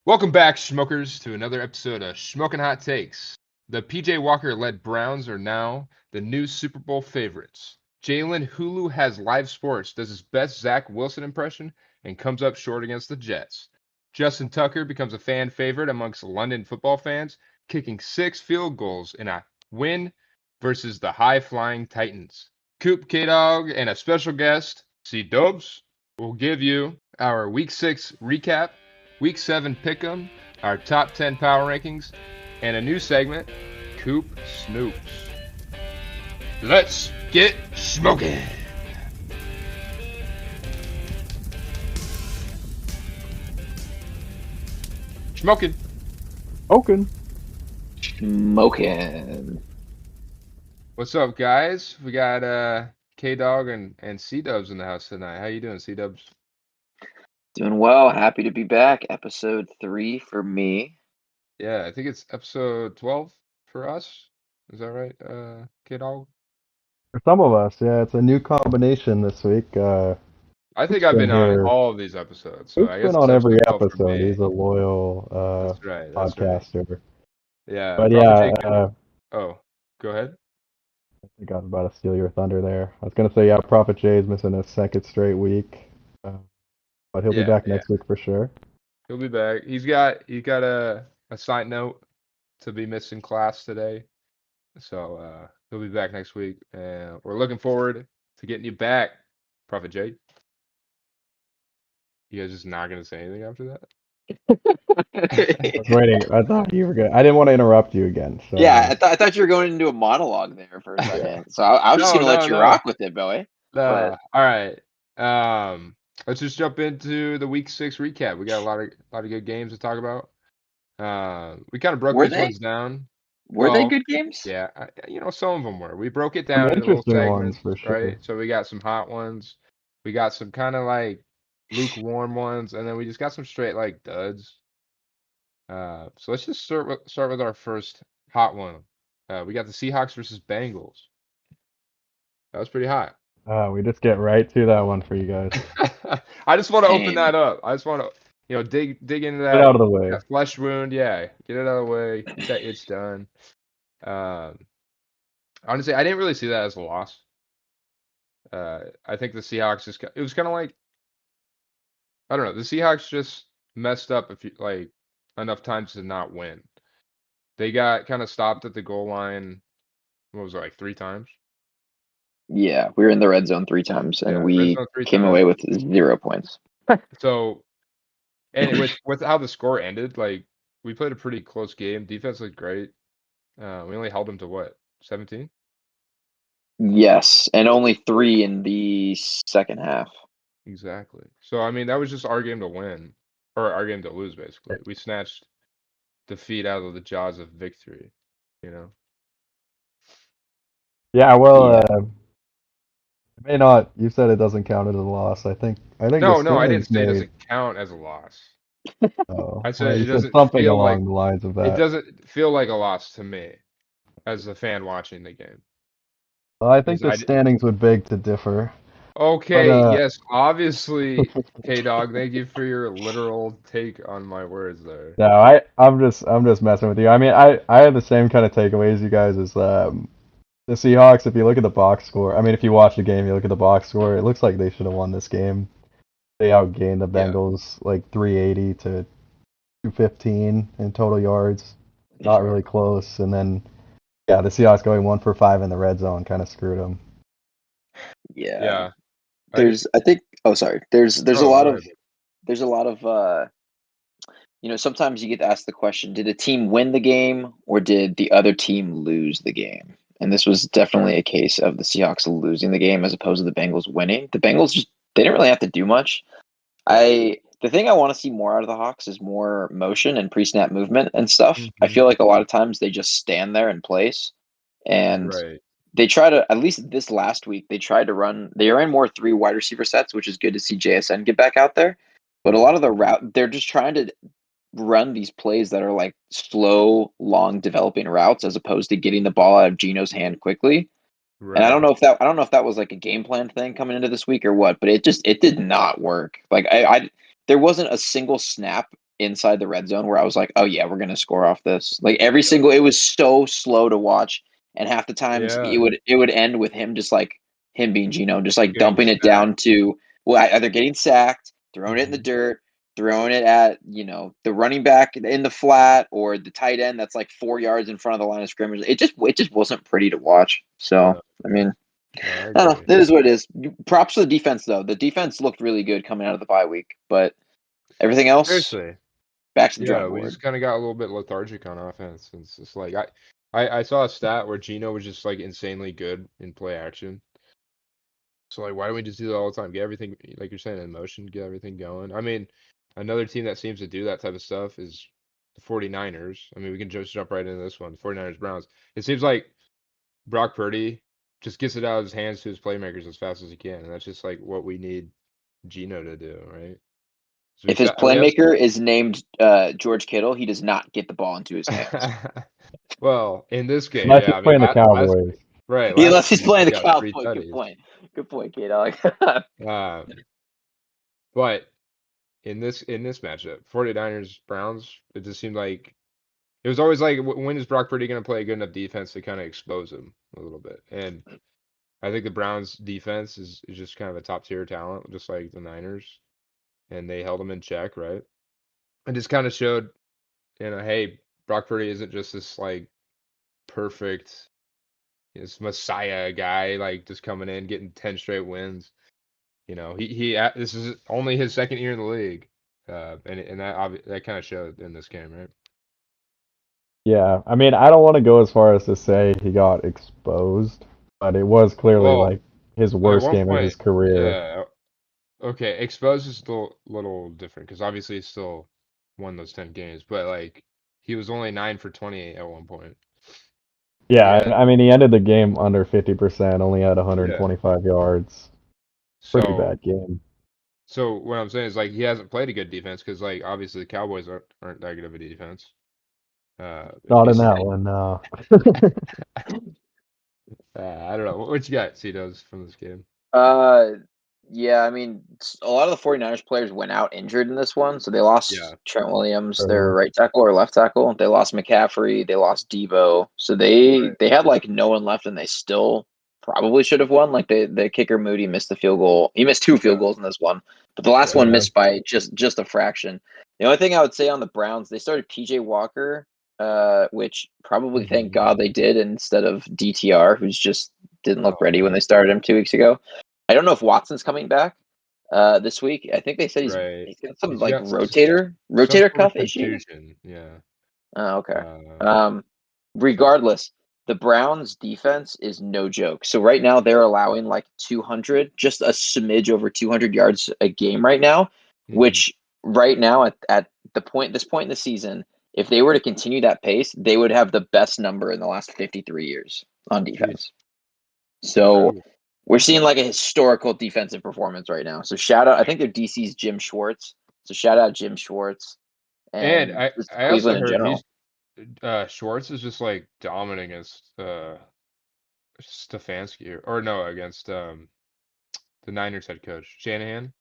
Welcome back, Schmokers, to another episode of Shmokin Hot Takes. The PJ Walker-led Browns are now the new Super Bowl favorites. Jalen Hulu has live sports, does his best Zach Wilson impression, and comes up short against the Jets. Justin Tucker becomes a fan favorite amongst London football fans, kicking 6 field goals in a win versus the high-flying Titans. Koop K-Dog and a special guest, CDubs, will give you our Week 6 recap, Week 7 pick'em, our top 10 power rankings, and a new segment, Koop Snoops. Let's get smoking! Smoking! Smokin. What's up, guys? We got K-Dog and C-Dubs in the house tonight. How you doing, C-Dubs? Doing well. Happy to be back. Episode 3 for me. Yeah, I think it's episode 12 for us. Is that right, K-Dog? For some of us, yeah, it's a new combination this week. I think I've been on all of these episodes, so I He's guess been on it's every episode 12 for episode. me. He's a loyal That's right. podcaster. Yeah, But Prophet yeah, Jake oh, go ahead. I think I was about to steal your thunder there. I was gonna say, yeah, Prophet Jay is missing a second straight week, but he'll be back next week for sure. He'll be back. He's got a side note to be missing class today, so he'll be back next week, and we're looking forward to getting you back, Prophet Jay. You guys just not gonna say anything after that? I was waiting. I thought you were gonna. I didn't want to interrupt you again. So. Yeah, I thought you were going into a monologue there for a second. So I was just gonna let you rock with it, boy. All right. Let's just jump into the Week 6 recap. We got a lot of good games to talk about. We kind of broke these ones down. Were they good games? Yeah, some of them were. We broke it down Some into little interesting segments, ones, for sure. right? So we got some hot ones. We got some kind of like lukewarm ones, and then we just got some straight like duds. So let's just start with our first hot one. We got the Seahawks versus Bengals. That was pretty hot. We just get right to that one for you guys. I just want to open that up. I just want to, dig into that. Get out of the way. That flesh wound, yeah. Get it out of the way. Get that itch done. Honestly, I didn't really see that as a loss. I think the Seahawks it was kind of like, I don't know. The Seahawks just messed up enough times to not win. They got kind of stopped at the goal line. What was it, like 3 times? Yeah, we were in the red zone 3 times, and we came away with 0 points. So, and with how the score ended, like we played a pretty close game. Defense looked great. We only held them to what, 17? Yes, and only 3 in the second half. Exactly. So I mean, that was just our game to win, or our game to lose. Basically, we snatched defeat out of the jaws of victory. Yeah, well, it may not. You said it doesn't count as a loss. I think. No, I didn't say it doesn't count as a loss. Oh, I said it doesn't something feel along like the lines of that. It doesn't feel like a loss to me, as a fan watching the game. Well, I think the standings would beg to differ. Okay, yes, obviously, K-Dog, thank you for your literal take on my words there. No, I'm just messing with you. I mean, I had the same kind of takeaways you guys as the Seahawks. If you look at the box score, I mean, if you watch the game, you look at the box score, it looks like they should have won this game. They outgained the Bengals like 380 to 215 in total yards. Not really close. And then, yeah, the Seahawks going 1 for 5 in the red zone kind of screwed them. Yeah. There's a lot of sometimes you get asked the question, did a team win the game or did the other team lose the game? And this was definitely a case of the Seahawks losing the game as opposed to the Bengals winning. The Bengals they didn't really have to do much. The thing I want to see more out of the Hawks is more motion and pre-snap movement and stuff. Mm-hmm. I feel like a lot of times they just stand there in place, and they try to, at least this last week, they ran more 3 wide receiver sets, which is good to see JSN get back out there. But a lot of the they're just trying to run these plays that are like slow, long developing routes as opposed to getting the ball out of Geno's hand quickly. Right. And I don't know if that was like a game plan thing coming into this week or what, but it did not work. Like there wasn't a single snap inside the red zone where I was like, oh yeah, we're gonna score off this. Like every single, it was so slow to watch, and half the times it would end with him just like him being Gino, just like dumping it down to either getting sacked, throwing it in the dirt, throwing it at the running back in the flat or the tight end that's like 4 yards in front of the line of scrimmage. It just wasn't pretty to watch. So I mean. I don't know. It is what it is. Props to the defense, though. The defense looked really good coming out of the bye week, but everything else, seriously, back to the drawing board. We just kind of got a little bit lethargic on offense. It's just like I saw a stat where Gino was just like insanely good in play action. So like, why don't we just do that all the time? Get everything, like you're saying, in motion, get everything going. I mean, another team that seems to do that type of stuff is the 49ers. I mean, we can just jump right into this one. The 49ers Browns. It seems like Brock Purdy just gets it out of his hands to his playmakers as fast as he can, and that's just like what we need Gino to do, right? So if his playmaker is named George Kittle, he does not get the ball into his hands. Well, in this game, unless he's playing the Cowboys, right? Unless he's playing the Cowboys. Good point, Kate. I like that. But in this matchup, 49ers Browns, it just seemed like it was always like, when is Brock Purdy going to play a good enough defense to kind of expose him a little bit? And I think the Browns defense is just kind of a top tier talent, just like the Niners, and they held them in check, right? And just kind of showed, hey, Brock Purdy isn't just this like perfect, this messiah guy, like just coming in getting 10 straight wins. This is only his second year in the league, and that kind of showed in this game, right? Yeah, I mean, I don't want to go as far as to say he got exposed, but it was clearly like his worst game of his career. Yeah. Okay, exposed is still a little different because obviously he still won those 10 games, but like he was only 9 for 28 at one point. Yeah, I mean, he ended the game under 50%, only had 125 yards. Pretty bad game. So what I'm saying is like he hasn't played a good defense because like obviously the Cowboys aren't that good of a defense. Not in that one, no. I don't know. What you got, CDubs, from this game? Yeah, I mean, a lot of the 49ers players went out injured in this one. So they lost Trent Williams, their right tackle or left tackle. They lost McCaffrey. They lost Debo. So they had like no one left, and they still probably should have won. Like the kicker Moody missed the field goal. He missed 2 field goals in this one, but the last one missed by just a fraction. The only thing I would say on the Browns, they started PJ Walker, which probably thank God they did, instead of DTR, who's just didn't look ready when they started him 2 weeks ago. I don't know if Watson's coming back this week. I think they said he's got some like rotator cuff issue. Yeah. Oh, okay. Regardless, the Browns defense is no joke. So right now they're allowing like 200, just a smidge over 200 yards a game right now, which right now at this point in the season, if they were to continue that pace, they would have the best number in the last 53 years on defense. So we're seeing like a historical defensive performance right now. So shout out, I think their DC's Jim Schwartz. So shout out Jim Schwartz. And I also heard Schwartz is just like dominant against Stefanski, or no, against the Niners head coach Shanahan.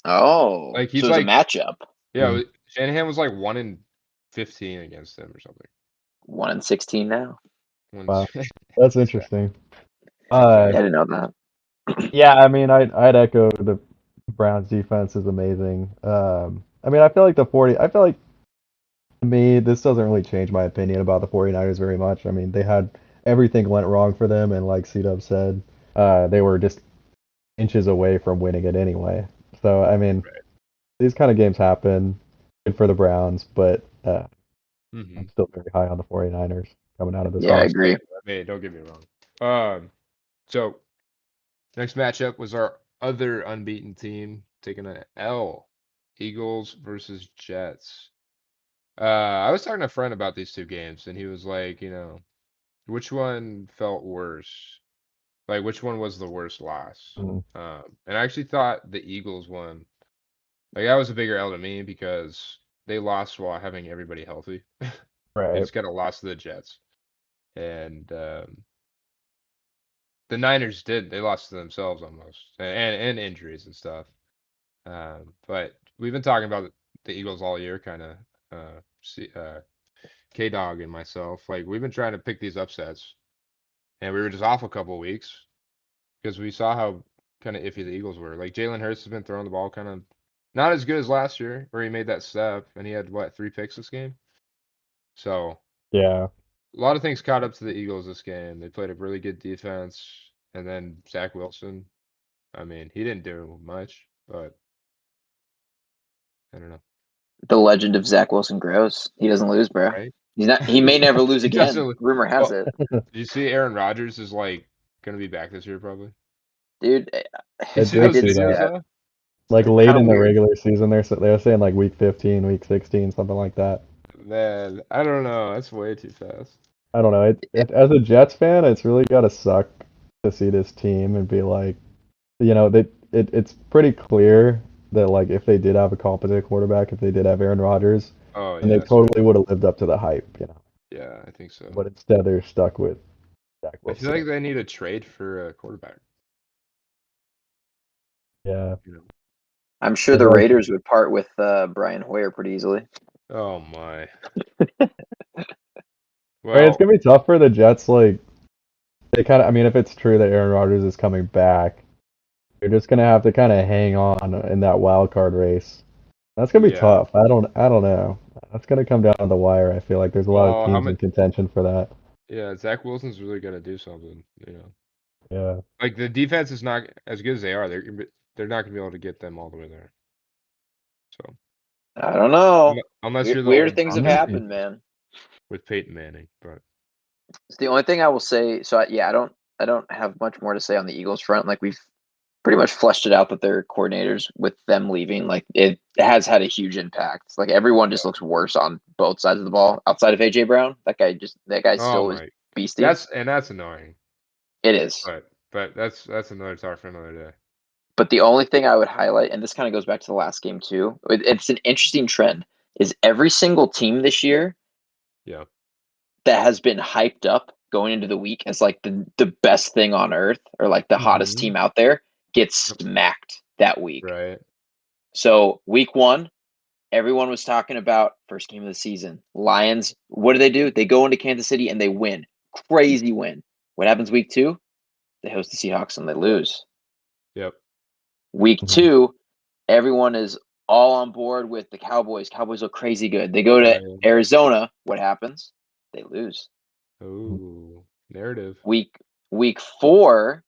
Oh, like he's so like a matchup. Yeah, Shanahan was like 1-15 against them or something. 1-16 now. Wow, that's interesting. I didn't know that. Yeah, I mean, I'd echo the Browns defense is amazing. I mean, I feel like to me, this doesn't really change my opinion about the 49ers very much. I mean, everything went wrong for them, and like C-Dub said, they were just inches away from winning it anyway. So, I mean, these kind of games happen. Good for the Browns, but I'm still very high on the 49ers coming out of this. Yeah, I agree. Don't get me wrong. So next matchup was our other unbeaten team taking an L, Eagles versus Jets. I was talking to a friend about these two games, and he was like, which one felt worse? Like, which one was the worst loss? And I actually thought the Eagles one, like, that was a bigger L to me because they lost while having everybody healthy. Right. They just got a loss to the Jets. And the Niners did. They lost to themselves almost, and injuries and stuff. But we've been talking about the Eagles all year, kind of. K-Dog and myself, like we've been trying to pick these upsets, and we were just off a couple of weeks because we saw how kind of iffy the Eagles were. Like Jalen Hurts has been throwing the ball kind of not as good as last year, where he made that step and he had what 3 picks this game. So yeah, a lot of things caught up to the Eagles this game. They played a really good defense, and then Zach Wilson. I mean, he didn't do much, but I don't know. The legend of Zach Wilson grows. He doesn't lose, bro. Right? He's not. He may never lose He again. doesn't- Rumor has well, it. Do you see Aaron Rodgers is like gonna be back this year probably? Dude, You see those videos that. though? Like late Kinda in the weird. regular season, they're saying like week 15, week 16, something like that. Man, I don't know. That's way too fast. I don't know. As a Jets fan, it's really gotta suck to see this team and be like, it's pretty clear that like if they did have a competent quarterback, if they did have Aaron Rodgers, Oh and they yeah, totally would have lived up to the hype, yeah, I think so. But instead, they're stuck with Zach I Wilson. feel like they need a trade for a quarterback. Yeah. I'm sure the Raiders would part with Brian Hoyer pretty easily. Oh my. Well, it's gonna be tough for the Jets. Like, they kind of. I mean, if it's true that Aaron Rodgers is coming back, you're just gonna have to kind of hang on in that wild card race. That's gonna be tough. I don't know. That's gonna come down to the wire. I feel like there's a lot of teams in contention for that. Yeah, Zach Wilson's really gonna do something. Yeah. Like the defense is not as good as they are. They're not gonna be able to get them all the way there. So. I don't know. Unless you're the weird things have happened, man. With Peyton Manning, but it's the only thing I will say. So I don't have much more to say on the Eagles front. Like we've pretty much fleshed it out that their coordinators with them leaving, like it has had a huge impact. Like everyone just looks worse on both sides of the ball outside of AJ Brown. That guy still is beastie. That's annoying. It is. But that's another talk for another day. But the only thing I would highlight, and this kind of goes back to the last game too, it's an interesting trend, is every single team this year that has been hyped up going into the week as like the best thing on earth or like the hottest team out there gets smacked that week. Right. So week 1, everyone was talking about first game of the season. Lions, what do? They go into Kansas City and they win. Crazy win. What happens week 2? They host the Seahawks and they lose. Yep. Week 2, everyone is all on board with the Cowboys. Cowboys look crazy good. They go to Arizona. What happens? They lose. Ooh, narrative. Week 4,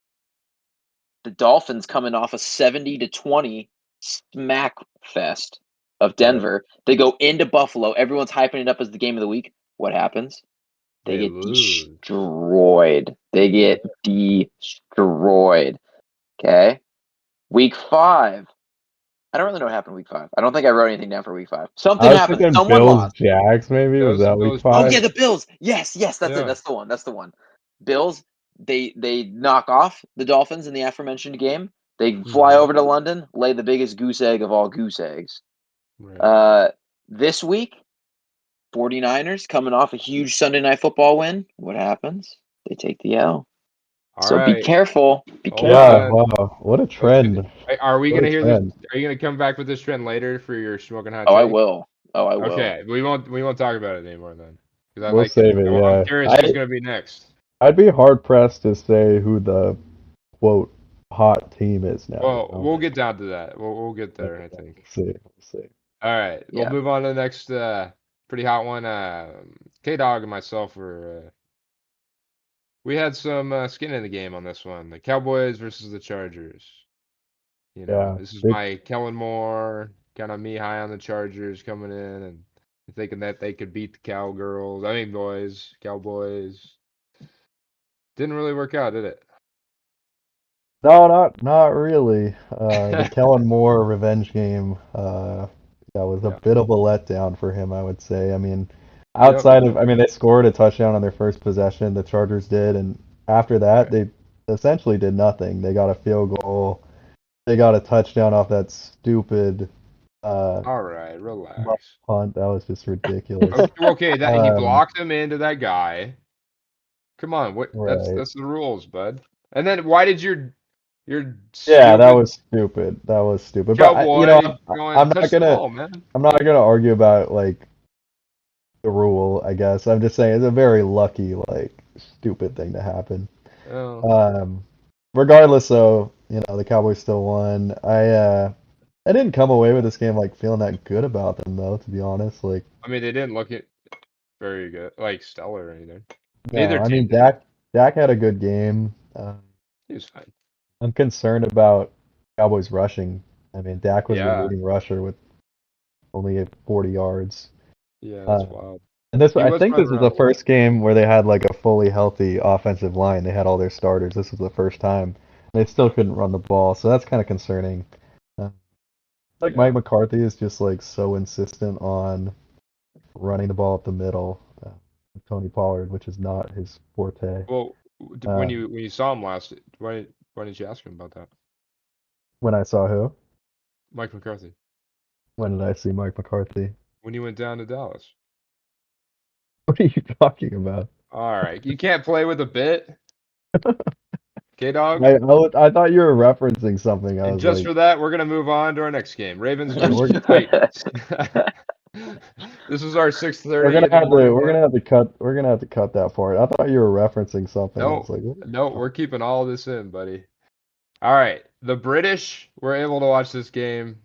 the Dolphins coming off a 70-20 smack fest of Denver. Right. They go into Buffalo. Everyone's hyping it up as the game of the week. What happens? They get destroyed. They get destroyed. Okay. Week 5. I don't really know what happened week 5. I don't think I wrote anything down for week 5. Something happened. Someone lost. Jags, maybe? Was that week 5? Oh, yeah, the Bills. Yes, that's it. That's the one. Bills, they knock off the Dolphins in the aforementioned game. They fly over to London, lay the biggest goose egg of all goose eggs. Right. This week, 49ers coming off a huge Sunday Night Football win. What happens? They take the L. Be careful. Be careful. Yeah, wow. What a trend. Are we going to hear this? Are you going to come back with this trend later for your Shmokin Hot Takes? I will. Okay, we won't talk about it anymore then. We'll save it, I'm curious who's going to be next. I'd be hard-pressed to say who the, quote, hot team is now. Well, we'll get down to that. We'll get there, I think. We'll see. All right, we'll move on to the next pretty hot one. K-Dog and myself we had some skin in the game on this one. The Cowboys versus the Chargers. This is my Kellen Moore, kind of me high on the Chargers coming in and thinking that they could beat the Cowboys. Didn't really work out, did it? No, not really. The Kellen Moore revenge game was a bit of a letdown for him, I would say. I mean, they scored a touchdown on their first possession, the Chargers did, and after that, they essentially did nothing. They got a field goal. They got a touchdown off that stupid all right, relax. Punt. That was just ridiculous. Okay, that he blocked him into that guy. Come on, that's the rules, bud. And then why did your You're Yeah, that stupid was stupid. That was stupid. But cowboy going touch the ball, man. I'm not gonna argue about like the rule. I guess I'm just saying it's a very lucky, like, stupid thing to happen. Oh. Regardless, though, the Cowboys still won. I didn't come away with this game like feeling that good about them, though. To be honest, like, I mean, they didn't look it very good, like stellar or anything. no, Neither I team mean did. Dak had a good game. He was fine. I'm concerned about Cowboys rushing. I mean, Dak was the Yeah. leading rusher with only 40 yards. Yeah, that's wild. And He I was think this running was the around. first game where they had like a fully healthy offensive line. They had all their starters. This was the first time. They still couldn't run the ball, so that's kind of concerning. Like Yeah. Mike McCarthy is just like so insistent on running the ball up the middle. Tony Pollard, which is not his forte. Well, when you saw him last, why didn't you ask him about that? When I saw who? Mike McCarthy. When did I see Mike McCarthy? When you went down to Dallas. What are you talking about? All right, you can't play with a bit. Okay, dog. I thought you were referencing something. I And was just like, for that, we're gonna move on to our next game: Ravens okay, versus the Titans. This is our 6:30 in the morning we're one. gonna have to cut that part. I thought you were referencing something. I was like, what? No, we're keeping all this in, buddy. All right, the British were able to watch this game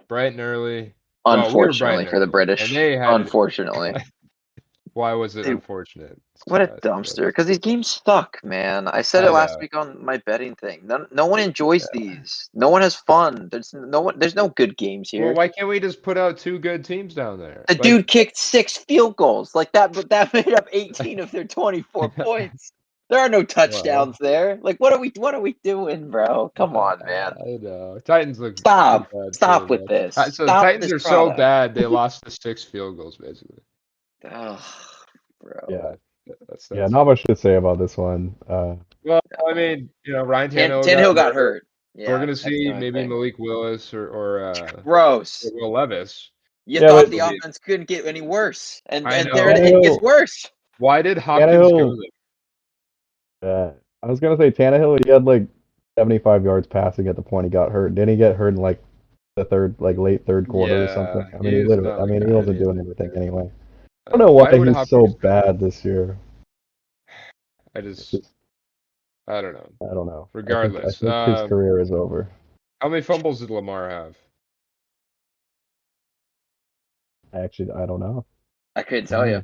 bright and early. Well, we were bright Unfortunately and for the early, British. and they had Unfortunately. Why was it Dude, unfortunate? what a dumpster. Because these games suck, man. I said I it last know. week on my betting thing. No one enjoys these. No one has fun. There's no good games Well, here. why can't we just put out two good teams down there? The dude kicked 6 field goals. Like that made up 18 of their 24 points. There are no touchdowns there. Like what are we doing, bro? Come on, man. I know. Titans look pretty Stop. bad too, Stop with man. this. So the Stop Titans this are so product. bad they lost to 6 field goals basically. Ugh, bro. Yeah. That's Yeah, not much to say about this one. Well, I mean, Ryan Tannehill got hurt. Yeah, we're gonna that's the see only maybe thing. Malik Willis or Gross. Will Levis. You Yeah, thought but the offense couldn't get any worse, and I there it know. gets worse. Why did Hopkins go there? I was gonna say Tannehill. He had like 75 yards passing at the point he got hurt. Didn't he get hurt in like the late third quarter or something? Yeah, I mean, he's not he looking wasn't good doing either. anything anyway. I don't know why would he's so Hopkins bad this year. I don't know. I don't know. Regardless, I think his career is over. how many fumbles did Lamar have? I don't know. I couldn't tell you.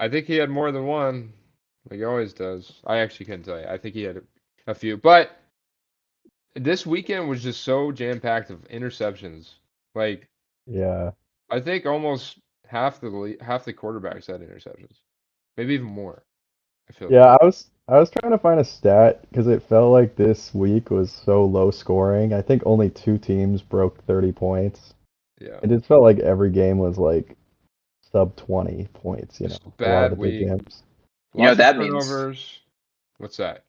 I think he had more than one, like he always does. I actually couldn't tell you. I think he had a few, but this weekend was just so jam-packed of interceptions. Like, yeah, I think almost half the quarterbacks had interceptions, maybe even more. I feel. yeah. I was trying to find a stat because it felt like this week was so low scoring. I think only 2 teams broke 30 points. Yeah. It just felt like every game was like sub 20 points. Just A lot bad of the big week. games. Lots of that turnovers. means. What's that?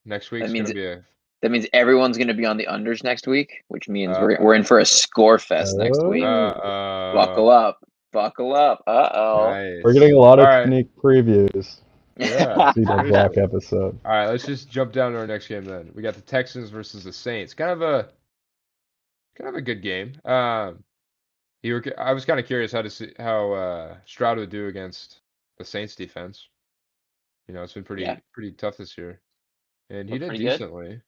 Next week's gonna be a. That means everyone's going to be on the unders next week, which means we're in for a score fest next week. Buckle up. Uh-oh. Nice. We're getting a lot of All right. sneak previews. Yeah. The Zach episode. All right, let's just jump down to our next game then. We got the Texans versus the Saints. Kind of a good game. I was kind of curious how Stroud would do against the Saints defense. It's been pretty tough this year, and he did decently.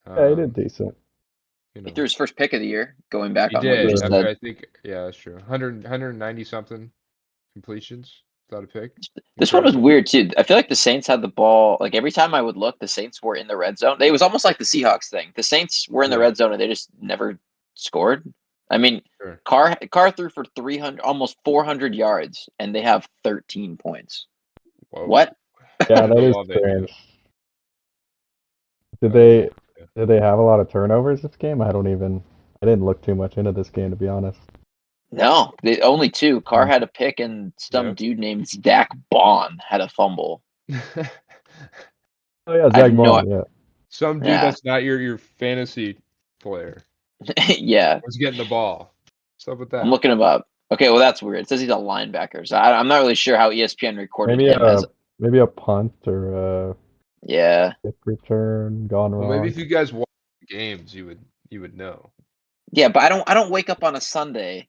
Yeah, he did decent. He threw his first pick of the year, going back on what you just said. I think, yeah, that's true. 190 something completions without a pick. This one was weird too. I feel like the Saints had the ball. Like every time I would look, the Saints were in the red zone. It was almost like the Seahawks thing. The Saints were in the red zone and they just never scored. I mean, Carr threw for 300, almost 400 yards, and they have 13 points. Whoa. What? Yeah, that is strange. Did they have a lot of turnovers this game? I didn't look too much into this game, to be honest. No, only 2. Carr had a pick, and some dude named Zach Bond had a fumble. Oh yeah, Zach Bond. Yeah. Some dude that's not your fantasy player. Yeah. Was getting the ball. What's up with that? I'm looking him up. Okay, well that's weird. It says he's a linebacker. So I'm not really sure how ESPN recorded him. Maybe a punt or Yeah. Kick return gone Well, wrong. maybe if you guys watch the games, you would know. Yeah, but I don't wake up on a Sunday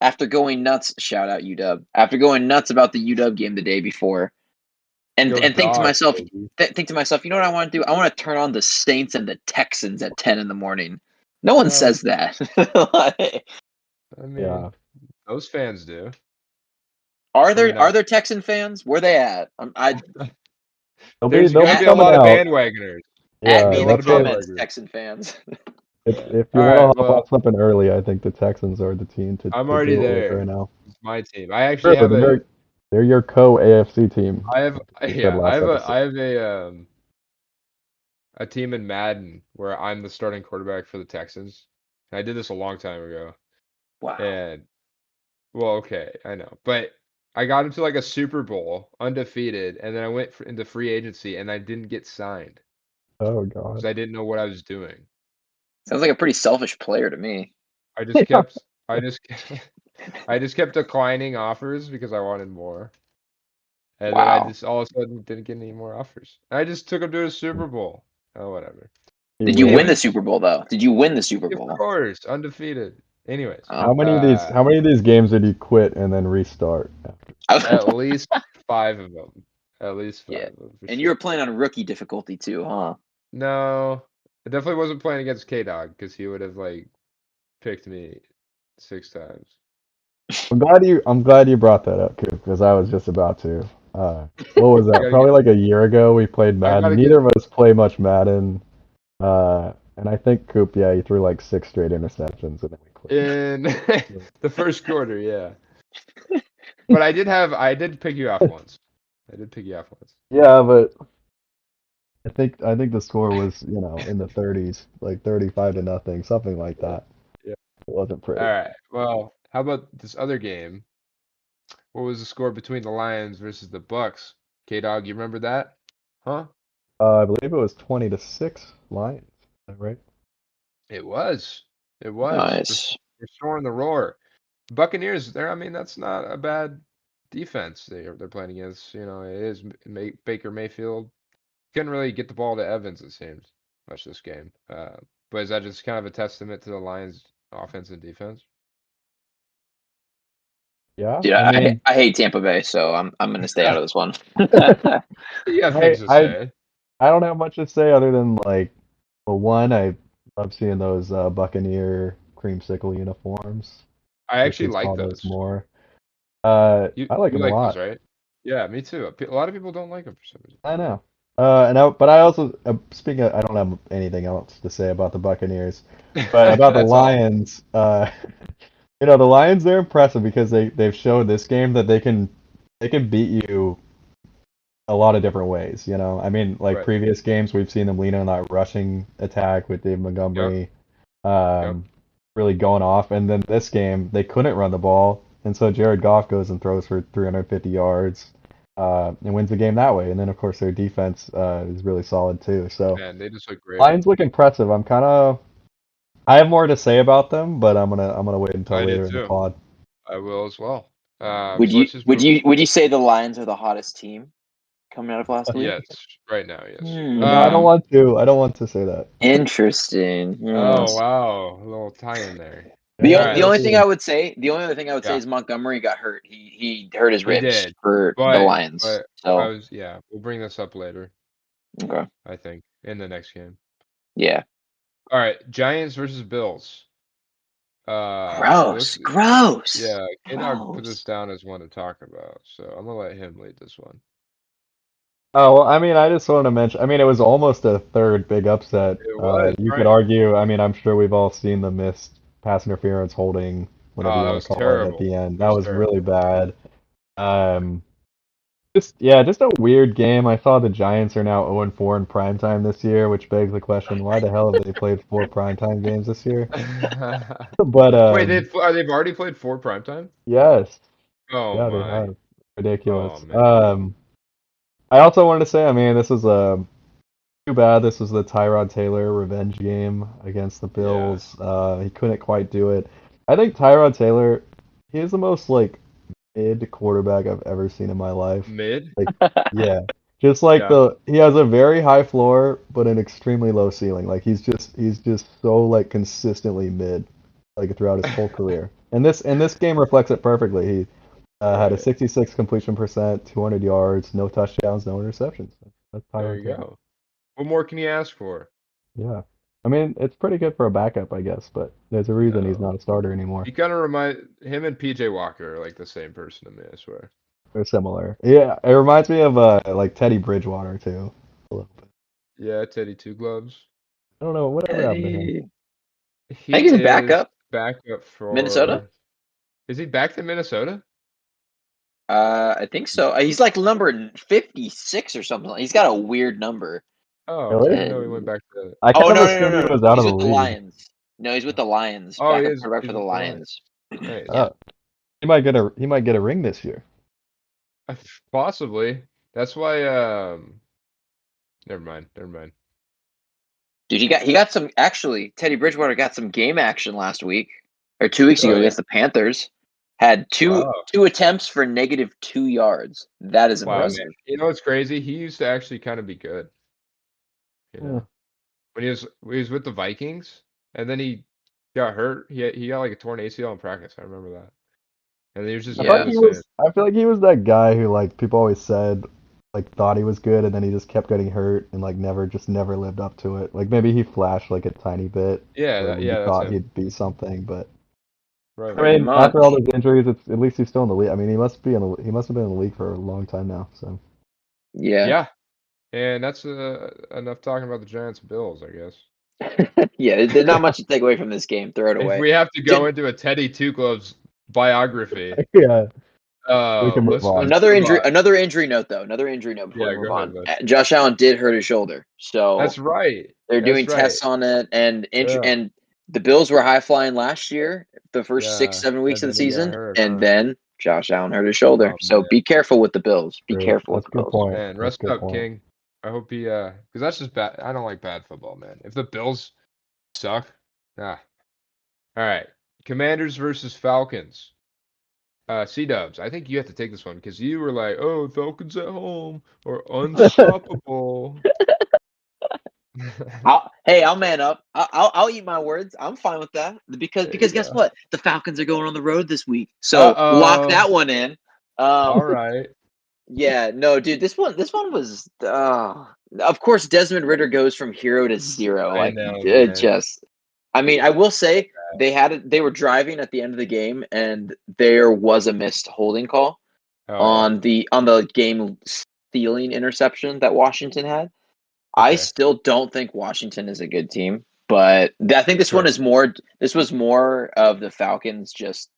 after going nuts. Shout out UW. After going nuts about the UW game the day before, and Go think to Dogs, myself, baby. think to myself, you know what I want to do? I want to turn on the Saints and the Texans at 10 in the morning. No one says that. I mean, Yeah. those fans do. Are Probably there not. Texan fans? Where they at? There's They'll gonna be be a coming lot of out. bandwagoners. At Be Yeah, me a in the lot of that's it. comments, bandwagoners. Texan fans. If you All want right, to hop well, on something early, I think the Texans are the team to I'm deal already with right there. now. It's my team. I actually Sure, have they're your co-AFC team. I have, You said I last have episode. a team in Madden where I'm the starting quarterback for the Texans. And I did this a long time ago. Wow. And well, okay, I know, but I got into like a Super Bowl undefeated, and then I went into free agency, and I didn't get signed Oh because God. I didn't know what I was doing. Sounds like a pretty selfish player to me. I just kept, I just, I just kept declining offers because I wanted more, and then I Wow. just all of a sudden didn't get any more offers. I just took him to a Super Bowl. Oh, whatever. Did you win the Anyways, Super Bowl though? Did you win the Super of Bowl? course, undefeated. Anyways, Oh. How many of these games did you quit and then restart after? at least 5 of them. At least 5 Yeah. of them for And sure. you were playing on rookie difficulty too, huh? No, I definitely wasn't playing against K-Dog because he would have like picked me 6 times. I'm glad you brought that up, Coop, because I was just about to. What was that? Probably like a year ago we played I Madden. gotta Neither of us play much Madden. And I think Coop, yeah, he threw like 6 straight interceptions and then we quit. in the first quarter, yeah. But I did pick you off once. I did pick you off once. Yeah, but I think the score was, in the 30s, like 35-0, something like that. Yeah. It wasn't All pretty. right. Well, how about this other game? What was the score between the Lions versus the Bucks? K-Dog, you remember that? Huh? I believe it was 20-6 Lions. Is that right? It was. It was. Nice. Restoring the roar. Buccaneers, I mean, that's not a bad defense they're playing against. You know, it is Baker Mayfield. Couldn't really get the ball to Evans, it seems, much this game. But is that just kind of a testament to the Lions' offense and defense? Yeah, Dude, I mean, I hate Tampa Bay, so I'm gonna stay out of this one. You have things to say. I don't have much to say other than like, well, one, I love seeing those Buccaneer creamsicle uniforms. I Wish actually we like saw those. more. You I like you them a like those, lot. right? Yeah, me too. A lot of people don't like them for some reason. I know. But I also, speaking of, I don't have anything else to say about the Buccaneers, but about the That's all. Lions, the Lions, they're impressive because they've shown this game that they can beat you a lot of different ways, I mean, like Right. previous games, we've seen them lean on that rushing attack with Dave Yep. Montgomery, Yep. really going off. And then this game, they couldn't run the ball, and so Jared Goff goes and throws for 350 yards, and wins the game that way. And then of course their defense is really solid too. So Man, they just look great. Lions look impressive. I have more to say about them, but I'm gonna wait until I did later in the too. pod. I will as well. So Would let's just move. you say the Lions are the hottest team coming out of last week? Yes, right now, yes. No, I don't want to. I don't want to say that. Interesting. Oh wow, a little tie in there. The All right, only let's. thing I would say, the only other thing I would say Yeah, is Montgomery got hurt. He hurt his he ribs did, for the but Lions. So yeah, we'll bring this up later. okay, I think in the next game. yeah. All right, Giants versus Bills. Gross. Yeah, K-Dog put this down as one to talk about, so I'm gonna let him lead this one. Oh, well, I mean, I just wanted to mention, I mean, it was almost a third big upset. It was, You could right. argue, I mean, I'm sure we've all seen the missed pass interference holding, whatever you That want was to call it, at terrible. the end. That That was was terrible. really bad. Just a weird game. I saw the Giants are now 0-4 in primetime this year, which begs the question, why the hell have they played 4 primetime games this year? But Wait, they've already played 4 primetime? yes. Oh Yeah, they my. have. Ridiculous. Oh man. I also wanted to say, I mean, this is too bad this was the Tyrod Taylor revenge game against the Bills. He couldn't quite do it. I think Tyrod Taylor, he's the most like mid quarterback I've ever seen in my life. Mid? Like, yeah. Just like he has a very high floor, but an extremely low ceiling. Like he's just so like consistently mid, like throughout his whole career. And this game reflects it perfectly. He had a 66 completion percent, 200 yards, no touchdowns, no interceptions. That's There you go. What more can you ask for? Yeah. I mean, it's pretty good for a backup, I guess, but there's a reason he's not a starter anymore. You kind of remind him and PJ Walker are like the same person to me, I swear. They're similar. Yeah, it reminds me of like Teddy Bridgewater too. A little bit. Yeah, Teddy Two Gloves. I don't know, whatever happened to him. I think he's a backup. Backup for Minnesota? Is he back to Minnesota? I think so. He's like number 56 or something. He's got a weird number. Oh, Really? I didn't know he went back to. I kind of no, assumed he was out he's of the with league. the Lions. No, he's with the Lions. Oh, Backup quarterback for the Lions. Nice. Yeah. He might get a ring this year. Possibly. That's why. Never mind. Dude, he got some. Actually, Teddy Bridgewater got some game action last week or 2 weeks ago against the Panthers. Had two attempts for -2 yards. That is impressive. Man. You know what's crazy? He used to actually kind of be good. You know, when he was with the Vikings, and then he got hurt. He got like a torn ACL in practice. I remember that. And he was just I feel like he was that guy who like people always said like thought he was good, and then he just kept getting hurt and like never lived up to it. Like maybe he flashed like a tiny bit. Yeah, thought he'd be something, but. Right. I mean, after all those injuries, at least he's still in the league. I mean, he must have been in the league for a long time now. So. Yeah. And that's enough talking about the Giants and Bills, I guess. Yeah, there's not much to take away from this game. Throw it away. If we have to go into a Teddy Two Gloves biography. Yeah. We can move on. Another injury note though. Another injury note before we move on. Josh Allen did hurt his shoulder, so that's right. They're doing tests on it, and the Bills were high flying last year, the first 6-7 weeks of the season, and then Josh Allen hurt his shoulder. So be careful with the Bills. Be careful with the Bills. Point. Man, rest up, King. I hope he because that's just bad. I don't like bad football, man. If the Bills suck, All right. Commanders versus Falcons. CDubs, I think you have to take this one because you were like, "Oh, Falcons at home or unstoppable." I'll man up. I'll eat my words. I'm fine with that because guess what? The Falcons are going on the road this week, so lock that one in. All right. Yeah, no, dude. This one was. Of course, Desmond Ridder goes from hero to zero. I mean, I will say they were driving at the end of the game, and there was a missed holding call on the game stealing interception that Washington had. Okay. I still don't think Washington is a good team, but I think this one is more. This was more of the Falcons just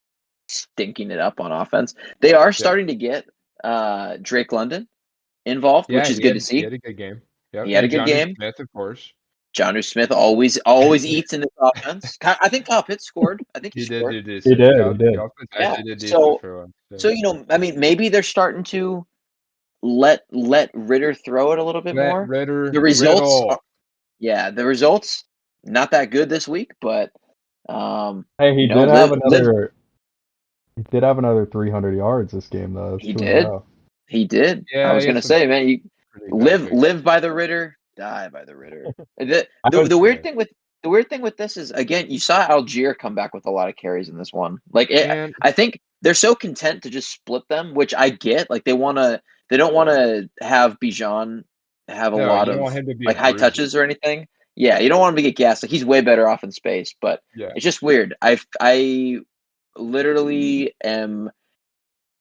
stinking it up on offense. They are starting to get Drake London involved, which is good to see. He had a good game. Yep. He had a good game. Smith, of course. Jonnu Smith always eats in this offense. I think Kyle Pitts scored. I think he scored. He did. Yeah. So I mean, maybe they're starting to let Ridder throw it a little bit more. The results, the results not that good this week, but hey, he did have another. He did have another 300 yards this game, though. He did. Yeah, I was gonna say, man, you live by the Ridder. Die by the Ridder. The weird thing with this is, again, you saw Algier come back with a lot of carries in this one. Like I think they're so content to just split them, which I get. Like they don't want to have Bijan have a lot of like high touches or anything. Yeah, you don't want him to get gassed. Like he's way better off in space, but it's just weird. I literally am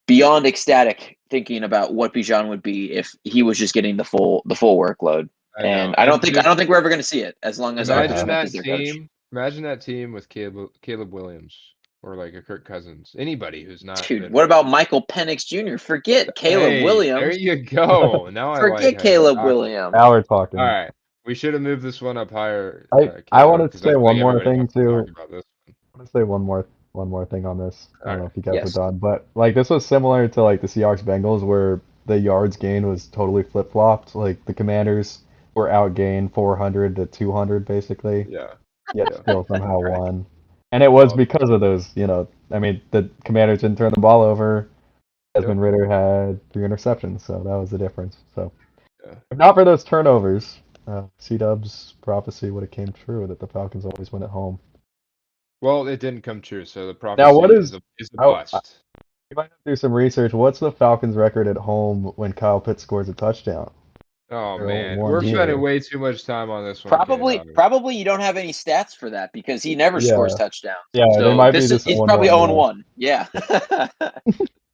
beyond ecstatic thinking about what Bijan would be if he was just getting the full workload. And I don't think we're ever going to see it as long as Imagine that team with Caleb Williams or like a Kirk Cousins. Anybody who's not. Dude, what about Michael Penix Jr.? Forget Caleb Williams. There you go. Now forget Caleb Williams. Now we're talking. All right, we should have moved this one up higher. I want to say one more thing too. I want to say one more thing on this. I don't know if you guys are done, but like this was similar to like the Seahawks Bengals where the yards gain was totally flip flopped. Like the Commanders were outgained 400 to 200 basically. Yet still somehow won. And it was because of those, I mean, the Commanders didn't turn the ball over. Desmond Ridder had 3 interceptions, so that was the difference. So If not for those turnovers, CDubs' prophecy would have came true that the Falcons always win at home. Well, it didn't come true, so the Now, what prophecy is a bust. You might have to do some research. What's the Falcons' record at home when Kyle Pitts scores a touchdown? Oh They're man, 0-1 we're here. spending way too much time on this one. Probably you don't have any stats for that because he never scores touchdowns. Yeah, so they might be just he's 1-1, probably 0-1. Yeah.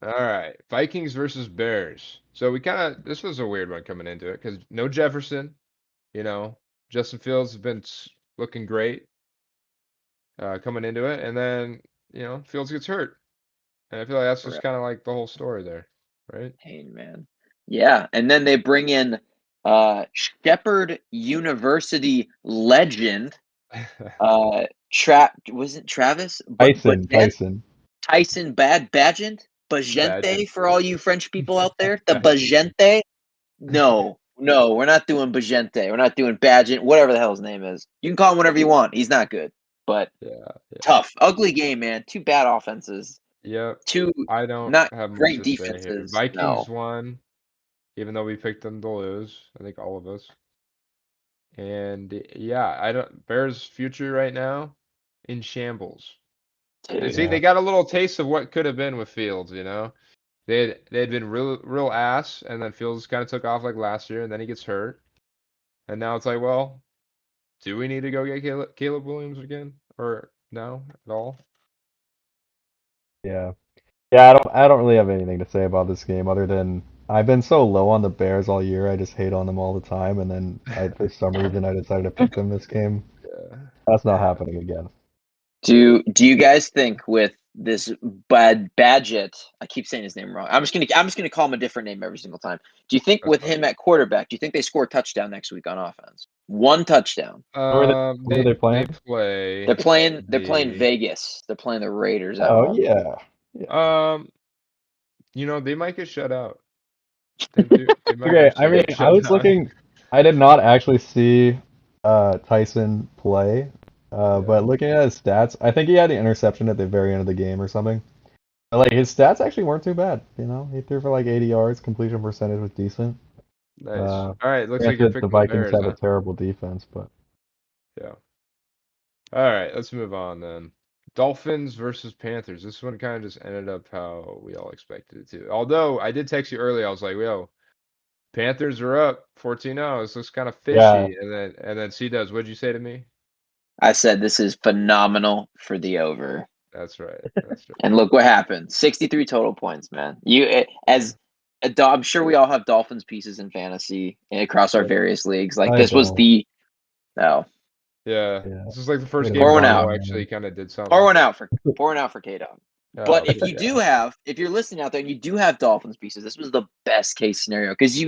All right, Vikings versus Bears. So this was a weird one coming into it because no Jefferson, Justin Fields has been looking great coming into it, and then Fields gets hurt, and I feel like that's just kind of like the whole story there, right? Hey man, yeah, and then they bring in Shepherd University legend, was it Travis? Tyson Bagent for all you French people out there. The Bagente. No, we're not doing Bagente. We're not doing Bagent. Whatever the hell his name is. You can call him whatever you want. He's not good, but tough, ugly game, man. Two bad offenses. Yep. I don't not have great much to say here. defenses. Vikings won, even though we picked them to lose. I think all of us. And yeah, Bears' future right now in shambles. They got a little taste of what could have been with Fields. They had been real ass, and then Fields kind of took off like last year, and then he gets hurt, and now it's like, well, do we need to go get Caleb Williams again, or no at all? Yeah, I don't really have anything to say about this game other than I've been so low on the Bears all year. I just hate on them all the time, and then for some reason I decided to pick them this game. That's not happening again. Do you guys think with this Badgett, I keep saying his name wrong. I'm just gonna call him a different name every single time. Do you think with him at quarterback, do you think they score a touchdown next week on offense? One touchdown. Who are they playing? They're playing Vegas. They're playing the Raiders at home. Yeah. They might get shut out. Okay, I mean, I was looking. I did not actually see Tyson play, but looking at his stats, I think he had the interception at the very end of the game or something. But, like, his stats actually weren't too bad. He threw for like 80 yards. Completion percentage was decent. Nice. All right, looks like the Vikings have a terrible defense, but yeah. All right, let's move on then. Dolphins versus Panthers. This one kind of just ended up how we all expected it to. Although I did text you early, I was like, "Yo, Panthers are up 14-0. This looks kind of fishy." Yeah. And then CDubs, what'd you say to me? I said this is phenomenal for the over. That's right. And look what happened. 63 total points, man. I'm sure we all have Dolphins pieces in fantasy across our various leagues. Like this was the Yeah. This is like the first game Bono actually kind of did something. Pour one out for K-Dog. But if you're listening out there and you do have Dolphins pieces, this was the best case scenario because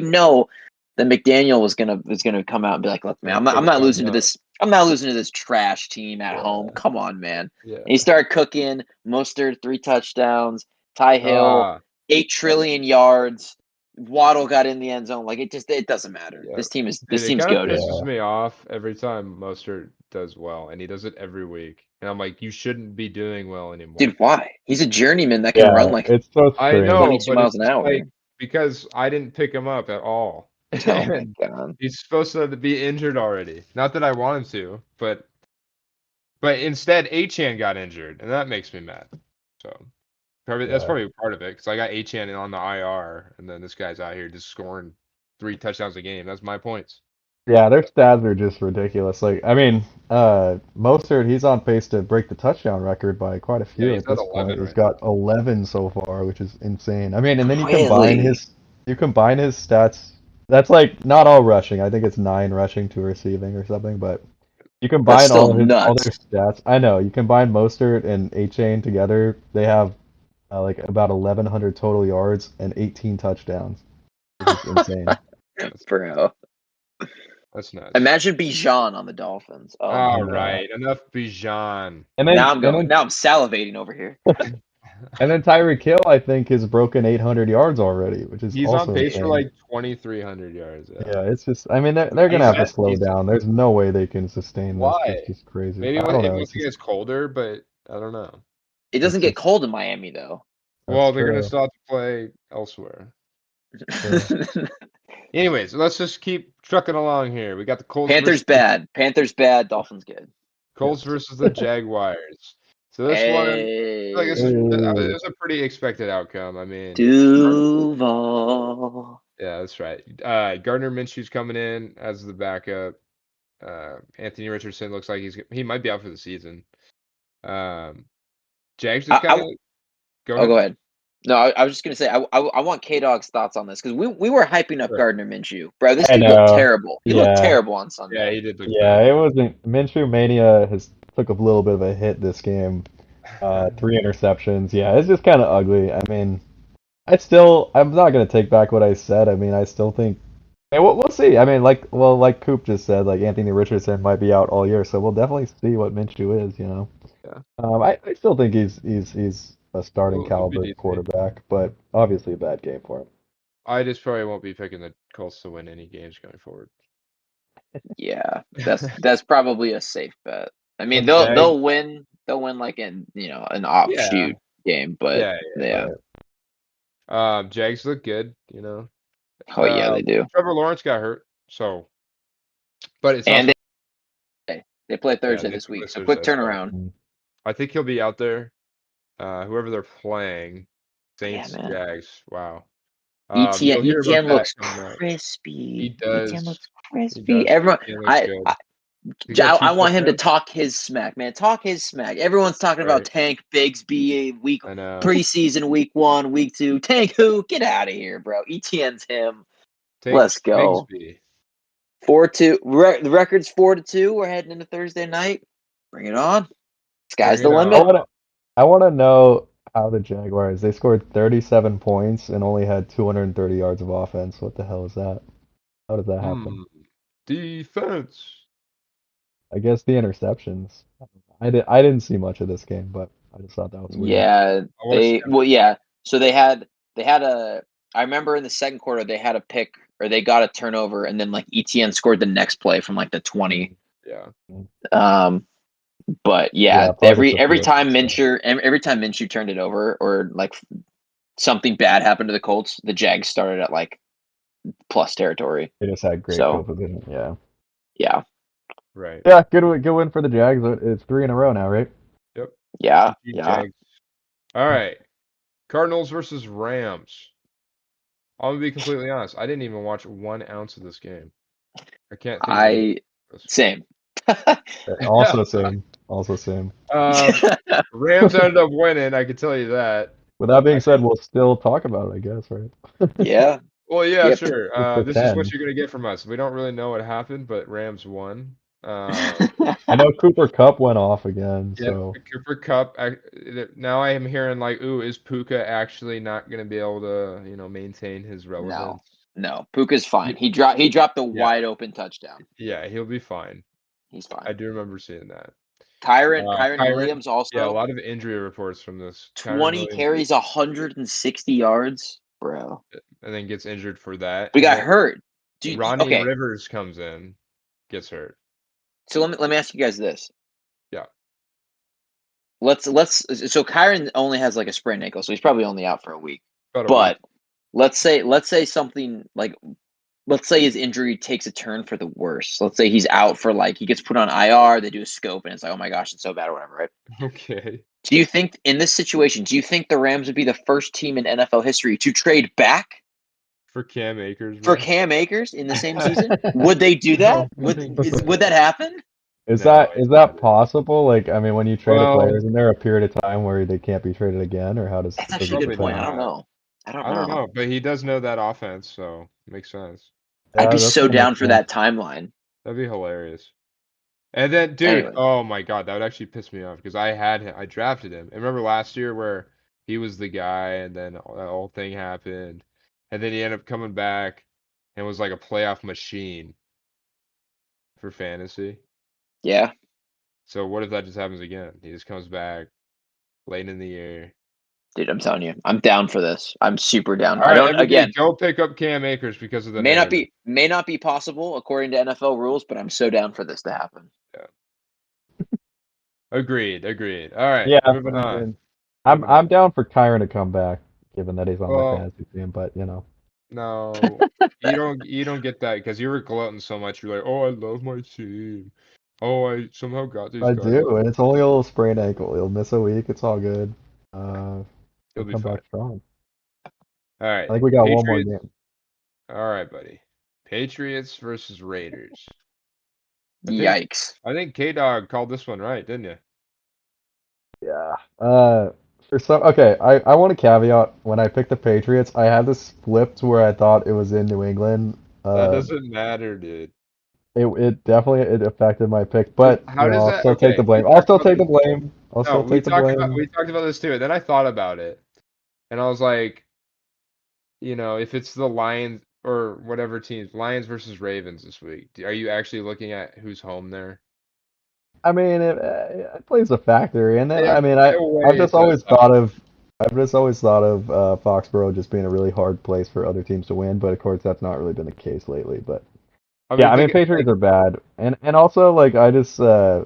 that McDaniel was gonna come out and be like, "Look, man, I'm not losing to this. I'm not losing to this trash team at home. Come on, man." Yeah. And he started cooking. Mostert 3 touchdowns. Ty Hill 8 trillion yards. Waddle got in the end zone. Like it doesn't matter. Yeah. This team's good. It kind of pisses me off every time Mostert does well, and he does it every week. And I'm like, you shouldn't be doing well anymore. Dude, why? He's a journeyman that can run like it's so I know, 22 miles an hour. Like, because I didn't pick him up at all. Oh my God. He's supposed to be injured already. Not that I want him to, but instead Achane got injured, and that makes me mad. So that's probably part of it, because I got Achane on the IR, and then this guy's out here just scoring 3 touchdowns a game. That's my points. Yeah, their stats are just ridiculous. Like, I mean, Mostert, he's on pace to break the touchdown record by quite a few at this point. He's got 11 so far, which is insane. I mean, and then you combine his stats. That's like not all rushing. I think it's 9 rushing, 2 receiving or something. But you combine all their stats. I know you combine Mostert and Achane together, they have like about 1,100 total yards and 18 touchdowns, which is insane. Bro. That's nuts. Imagine Bijan on the Dolphins. Oh, all right, enough Bijan. And then, now I'm salivating over here. And then Tyreek Hill, I think, has broken 800 yards already, which is he's also on pace insane. for like 2,300 yards. Yeah, it's just, I mean, they're gonna have to slow down. There's no way they can sustain this. Why? It's just crazy. Maybe once it gets colder, but I don't know. It doesn't get cold in Miami though. Well, they're gonna start to play elsewhere. Anyways, let's just keep trucking along here. We got the Colts. Panthers bad. Panthers bad. Dolphins good. Colts versus the Jaguars. So this one, I feel like this is, it was a pretty expected outcome. I mean, Duval. Yeah, that's right. Gardner Minshew's coming in as the backup. Anthony Richardson looks like he might be out for the season. Jags just kind of go ahead. No, I was just gonna say I want K-Dog's thoughts on this because we were hyping up Gardner Minshew, bro. This dude looked terrible. He looked terrible on Sunday. Yeah, he did look bad. It wasn't. Minshew mania has took a little bit of a hit this game. 3 interceptions. Yeah, it's just kind of ugly. I mean, I'm not gonna take back what I said. I mean, I still think. Hey, we'll see. I mean, like Koop just said, like Anthony Richardson might be out all year, so we'll definitely see what Minshew is. You know. Yeah. I still think he's a starting caliber quarterback, but obviously a bad game for him. I just probably won't be picking the Colts to win any games going forward. Yeah, that's probably a safe bet. I mean, they'll win like in an offshoot game, but yeah. Jags look good, you know. Oh yeah, they do. Trevor Lawrence got hurt, so but it's and they play Thursday this week, so quick turnaround. I think he'll be out there. Whoever they're playing, Saints, Jags. Wow. ETN looks crispy. He does. ETN looks crispy. Everyone, I want him to talk his smack, man. Talk his smack. Everyone's talking about Tank Bigsby preseason week 1, week 2. Tank who? Get out of here, bro. ETN's him. Let's go. 4-2. The record's 4-2. We're heading into Thursday night. Bring it on. Sky's the limit. I want to know how the Jaguars, they scored 37 points and only had 230 yards of offense. What the hell is that? How did that happen? Defense. I guess the interceptions. I didn't see much of this game, but I just thought that was weird. Yeah, So they had I remember in the second quarter they had a pick or they got a turnover and then like ETN scored the next play from like the 20. Yeah. But every time Minshew turned it over or like something bad happened to the Colts, the Jags started at like plus territory. They just had great field position. Yeah. Yeah. Right. Yeah, good win for the Jags. It's 3 in a row now, right? Yep. Yeah. Jags. All right. Cardinals versus Rams. I'm gonna be completely honest. I didn't even watch 1 ounce of this game. I can't think same. Also same. Rams ended up winning, I can tell you that. With that being said, we'll still talk about it, I guess, right? Yeah. Well, yeah, sure. This is what you're going to get from us. We don't really know what happened, but Rams won. I know Cooper Kupp went off again. So Cooper Kupp. Now I am hearing like, ooh, is Puka actually not going to be able to, maintain his relevance? No, Puka's fine. He dropped a wide open touchdown. Yeah, he'll be fine. He's fine. I do remember seeing that. Kyron Williams also. Yeah, a lot of injury reports from this. 20 carries, 160 yards, bro. And then gets injured for that. We got hurt. Ronnie Rivers comes in, gets hurt. So let me ask you guys this. Yeah. So Kyron only has like a sprained ankle, so he's probably only out for a week. But let's say something like. Let's say his injury takes a turn for the worse. Let's say he's out for he gets put on IR, they do a scope, and it's like, oh my gosh, it's so bad or whatever, right? Okay. Do you think, in this situation, the Rams would be the first team in NFL history to trade back? For Cam Akers? For Cam Akers in the same season? Would they do that? Would that happen? Is that possible? Like, I mean, when you trade a player, isn't there a period of time where they can't be traded again? Or how does That's actually a good point. I don't know. I don't know, but he does know that offense, so it makes sense. I'd be so down for that timeline. That'd be hilarious. And then, dude, Oh my God, that would actually piss me off because I drafted him. And remember last year where he was the guy, and then that whole thing happened, and then he ended up coming back and was like a playoff machine for fantasy. Yeah. So what if that just happens again? He just comes back late in the year. Dude, I'm telling you, I'm down for this. I'm super down. Go pick up Cam Akers because of the may not be possible according to NFL rules, but I'm so down for this to happen. Yeah. Agreed. All right. Yeah. Moving on. I'm down for Kyron to come back, given that he's on my fantasy team. But No, you don't get that because you were gloating so much. You're like, oh, I love my team. Oh, I somehow got these I guys. do, and it's only a little sprained ankle. He'll miss a week. It's all good. He'll He'll be come fine. back strong. All right, I think we got one more Patriots. game. All right, buddy. Patriots versus Raiders. Yikes. I think K-Dog called this one right, didn't you? Yeah. For some, okay, I want to caveat when I picked the Patriots, I had this flipped where I thought it was in New England. That doesn't matter, dude. It definitely it affected my pick, but How does I'll that? still take Okay, the we blame. I'll talked still about take the this. blame. I'll No, still take the blame. we talked about this too. And then I thought about it, and I was like, if it's the Lions or whatever teams, Lions versus Ravens this week, are you actually looking at who's home there? I mean, it plays a factor, and then I mean, In a way, I've just it does. always thought of Foxborough just being a really hard place for other teams to win, but of course that's not really been the case lately. But yeah, I mean, Patriots are bad, and also like I just I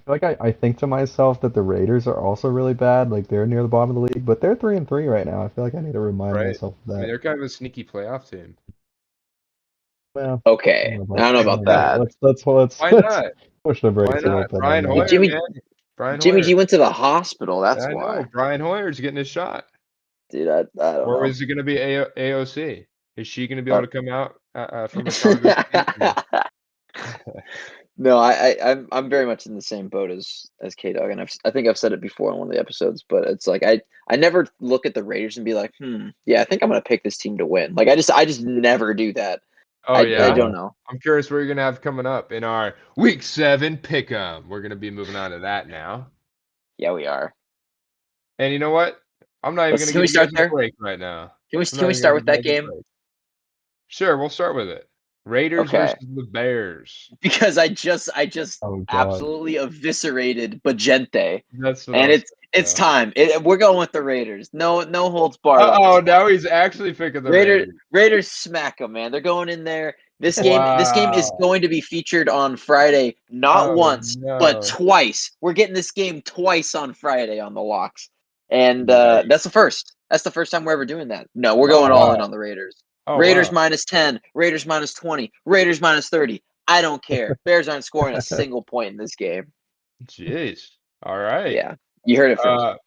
feel like I think to myself that the Raiders are also really bad. Like they're near the bottom of the league, but they're 3-3 right now. I feel like I need to remind Right. myself of I mean, that. they're kind of a sneaky playoff team. Well, Okay, I don't know about that. Let's Why not? push the Why brakes a little not? bit Brian on Hoyer, that. man. Brian Jimmy Hoyer. G went to the hospital. That's I know. why. Brian Hoyer's getting his shot. Dude, I don't Or know. is it going to be AOC? Is she going to be able to come out from a cargo state? No, I'm very much in the same boat as K Dog, and I think I've said it before in one of the episodes, but it's like I never look at the Raiders and be like, yeah, I think I'm gonna pick this team to win. Like I just never do that. Oh yeah. I don't know. I'm curious what you're gonna have coming up in our Week 7 pick'em. We're gonna be moving on to that now. Yeah, we are. And you know what? I'm not even gonna Can we give you guys start a there? break right now. Can we start with that game? Sure, we'll start with it. Raiders Okay. versus the Bears. Because I just Oh God. absolutely eviscerated Bagente. That's what And it's time. We're going with the Raiders. No holds barred. Oh, now he's actually picking the Raiders. Raiders smack them, man. They're going in there. This game is going to be featured on Friday, not once, but twice. We're getting this game twice on Friday on the locks. And that's the first. That's the first time we're ever doing that. No, we're going all in on the Raiders. Raiders minus 10, Raiders minus 20, Raiders minus 30. I don't care. Bears aren't scoring a single point in this game. Jeez. All right. Yeah. You heard it first.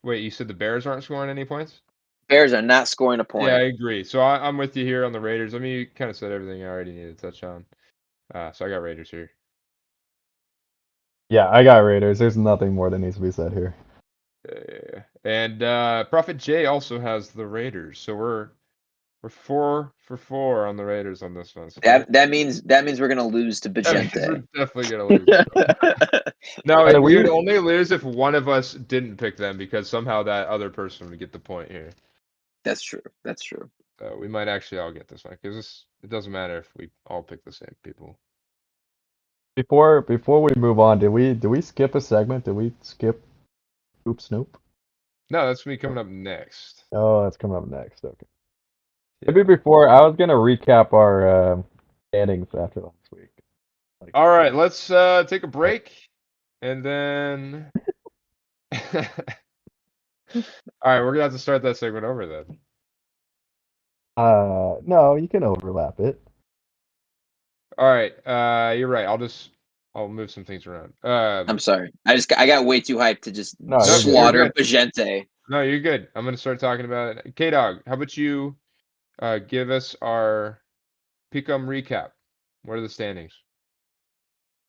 Wait, you said the Bears aren't scoring any points? Bears are not scoring a point. Yeah, I agree. So I'm with you here on the Raiders. I mean, you kind of said everything I already needed to touch on. So I got Raiders here. Yeah, I got Raiders. There's nothing more that needs to be said here. Yeah. And Prophet J also has the Raiders. So we're 4 for 4 on the Raiders on this one. So that means we're gonna lose to Bagente. We're definitely gonna lose. No, we would only lose if one of us didn't pick them because somehow that other person would get the point here. That's true. That's true. We might actually all get this one because it doesn't matter if we all pick the same people. Before we move on, did we skip a segment? Did we skip Koop Snoop? No, that's me coming up next. Oh, that's coming up next. Okay. Yeah. Maybe before I was gonna recap our standings after last week. All right, let's take a break, and then. All right, we're gonna have to start that segment over then. No, you can overlap it. All right, you're right. I'll move some things around. I'm sorry. I got way too hyped to just slaughter Bagente. No, you're good. I'm gonna start talking about it. K-Dog, how about you give us our pick'em recap? What are the standings?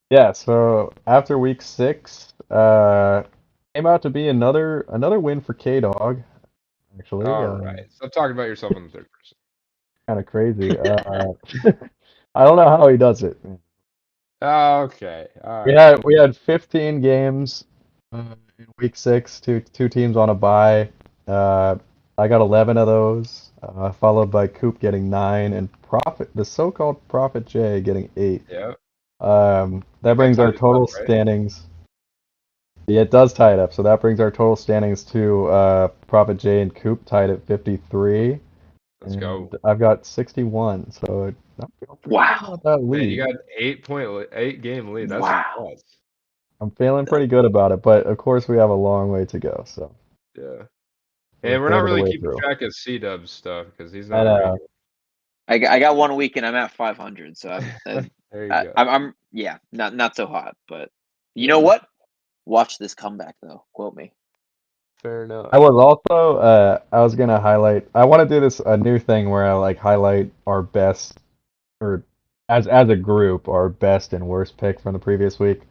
Yeah, so after week 6, came out to be another win for K-Dog. Actually, all right. Stop talking about yourself in the third person. Kind of crazy. I don't know how he does it. Okay. All right. We had 15 games in week 6. Two teams on a bye. I got 11 of those, followed by Koop getting 9 and the so-called Prophet J getting 8. Yeah. That brings our total standings. Yeah, it does tie it up. So that brings our total standings to Prophet J and Koop tied at 53. Let's go. I've got 61. So wow, that lead. Man, you got 8 game lead. That's nuts. I'm feeling pretty good about it, but of course we have a long way to go. So yeah. And we're third not of the really way keeping through. track of CDubs stuff because he's I not a know. regular. I got 1 week and I'm at 500, so There you go. I'm yeah, not so hot, but you Yeah. know what? Watch this comeback though. Quote me. Fair enough. I was also I was gonna highlight. I want to do this a new thing where I like highlight our best, or as a group, our best and worst pick from the previous week.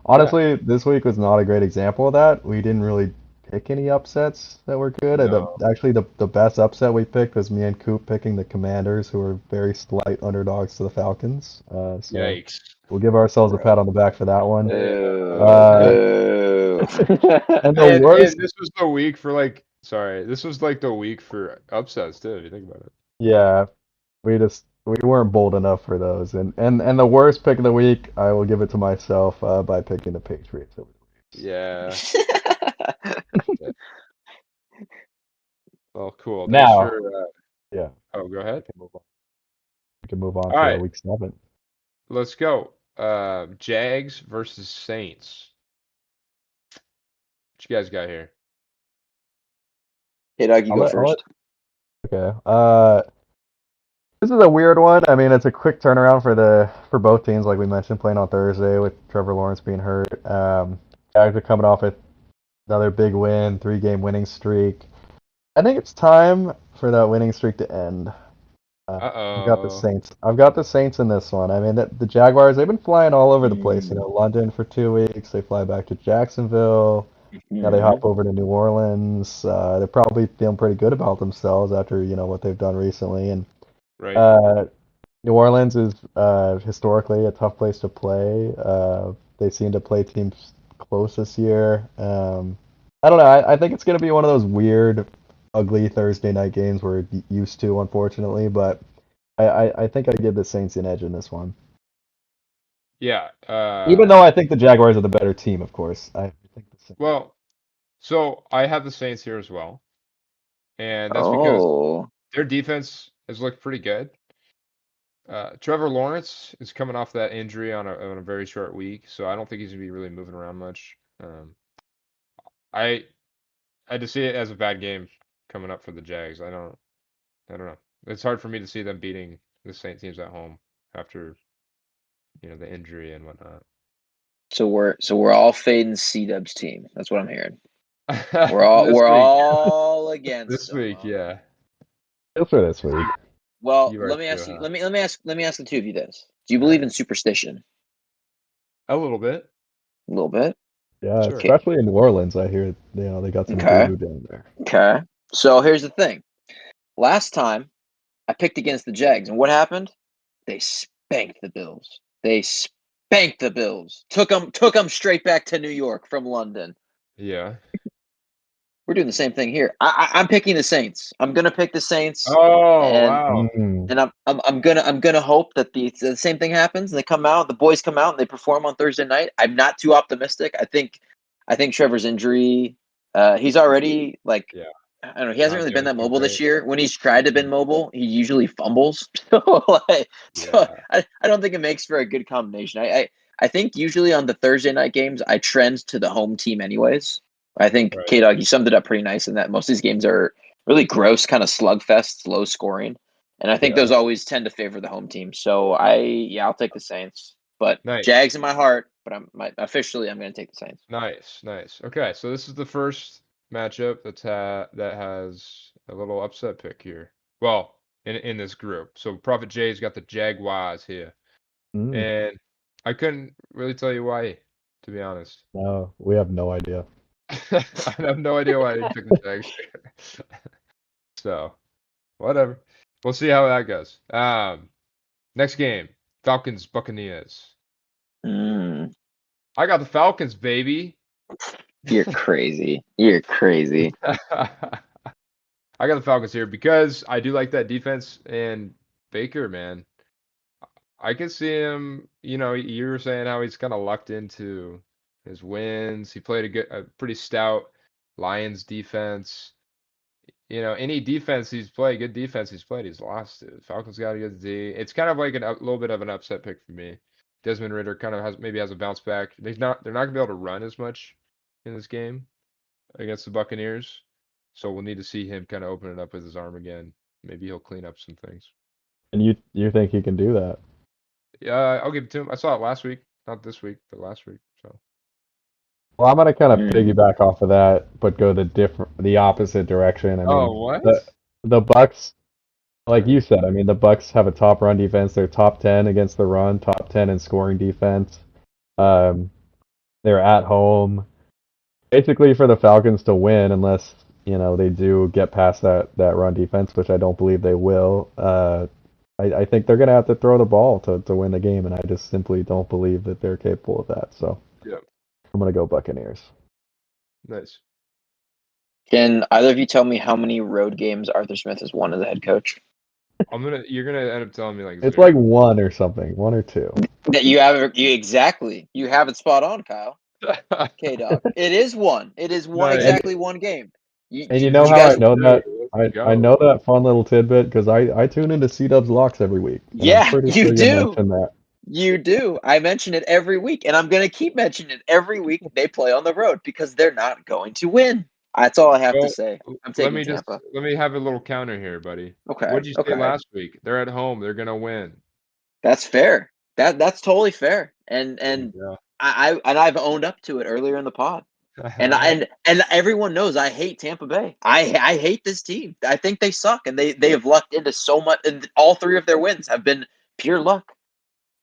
Honestly, this week was not a great example of that. We didn't really pick any upsets that were good. No. Actually, the best upset we picked was me and Coop picking the Commanders, who are very slight underdogs to the Falcons. So Yikes. we'll give ourselves a pat on the back for that one. Boo. And the worst, And this was the week for like, sorry, this was like the week for upsets too, if you think about it. yeah, we weren't bold enough for those. And the worst pick of the week, I will give it to myself by picking the Patriots. Yeah. Well, cool. Thanks Now, for. yeah, Oh, go ahead. we can move on All to right, week 7. let's go. Jags versus Saints. What you guys got here? Hey, Doug, you go first. Okay. This is a weird one. I mean, it's a quick turnaround for both teams, like we mentioned, playing on Thursday with Trevor Lawrence being hurt. Jags are coming off with another big win, 3-game winning streak. I think it's time for that winning streak to end. I've got the Uh-oh. Saints. I've got the Saints in this one. I mean, the Jaguars, they've been flying all over the place. You know, London for 2 weeks. They fly back to Jacksonville. Now they hop over to New Orleans. They're probably feeling pretty good about themselves after, what they've done recently. And Right. New Orleans is historically a tough place to play. They seem to play teams close this year. I don't know. I think it's going to be one of those weird, ugly Thursday night games we're used to, unfortunately. But I think I give the Saints an edge in this one. Yeah. Even though I think the Jaguars are the better team, of course. I think the Saints. Well, so I have the Saints here as well, and that's because their defense has looked pretty good. Trevor Lawrence is coming off that injury on a very short week, so I don't think he's gonna be really moving around much. I I just see it as a bad game coming up for the Jags. I don't know. It's hard for me to see them beating the Saint teams at home after the injury and whatnot. So we're all fading CDubs team. That's what I'm hearing. We're all against this them, week, huh? yeah. Just for this week. Well, You are let me too, ask you. huh? Let me ask the two of you this: do you believe in superstition? A little bit. A little bit. Yeah, Sure. especially in New Orleans, I hear they got some voodoo down there. Okay. So here's the thing. Last time I picked against the Jags, and what happened? They spanked the Bills. They spanked the Bills. Took them straight back to New York from London. Yeah. We're doing the same thing here. I'm picking the Saints. I'm gonna pick the Saints. Oh, and wow. and I'm gonna hope that the same thing happens. And they come out, the boys come out, and they perform on Thursday night. I'm not too optimistic. I think Trevor's injury. He's already Yeah. I don't know. He hasn't really been that mobile this Great. year. When he's tried to been mobile, he usually fumbles. So Yeah. I don't think it makes for a good combination. I think usually on the Thursday night games, I trend to the home team anyways. I think Right. K-Dog, you summed it up pretty nice in that most of these games are really gross, kind of slugfests, low scoring. And I think Yeah. those always tend to favor the home team. So I'll take the Saints. But Nice. Jags in my heart, but I'm going to take the Saints. Nice. Okay, so this is the first matchup that has a little upset pick here. Well, in this group. So Prophet Jay's got the Jaguars here. And I couldn't really tell you why, to be honest. No, we have no idea. I have no idea why he took the Jags here. So, whatever. We'll see how that goes. Next game, Falcons Buccaneers. I got the Falcons, baby. You're crazy. You're crazy. I got the Falcons here because I do like that defense, and Baker, man, I can see him. You were saying how he's kind of lucked into his wins. He played a pretty stout Lions defense. Any defense he's played, good defense he's played, he's lost it. Falcons got a good D. It's kind of like a little bit of an upset pick for me. Desmond Ridder kind of has a bounce back. They're not gonna be able to run as much in this game against the Buccaneers. So we'll need to see him kind of open it up with his arm again. Maybe he'll clean up some things. And you think he can do that? Yeah, I'll give it to him. I saw it last week, not this week, but last week. So. Well, I'm gonna kind of piggyback off of that, but go the opposite direction. I mean, what? the Bucks, like you said, I mean, the Bucks have a top run defense. They're top 10 against the run, top 10 in scoring defense. They're at home, basically for the Falcons to win, unless they do get past that run defense, which I don't believe they will. I think they're gonna have to throw the ball to win the game, and I just simply don't believe that they're capable of that. So. Yeah. I'm gonna go Buccaneers. Nice. Can either of you tell me how many road games Arthur Smith has won as a head coach? You're gonna end up telling me like it's 0. like 1 or something, 1 or 2. That you exactly. You have it spot on, Kyle. Okay, dog. It is 1. It is one exactly 1 game. And you know how I know that? I know that fun little tidbit because I tune into CDubs Locks every week. Yeah, I'm pretty you sure do. You mention that. You do. I mention it every week, and I'm going to keep mentioning it every week they play on the road because they're not going to win. That's all I have to say. I'm taking Tampa. Let me have a little counter here, buddy. Okay. What did you say last week? They're at home. They're going to win. That's fair. That's totally fair. And I've owned up to it earlier in the pod. And everyone knows I hate Tampa Bay. I hate this team. I think they suck, and they have lucked into so much. And all 3 of their wins have been pure luck.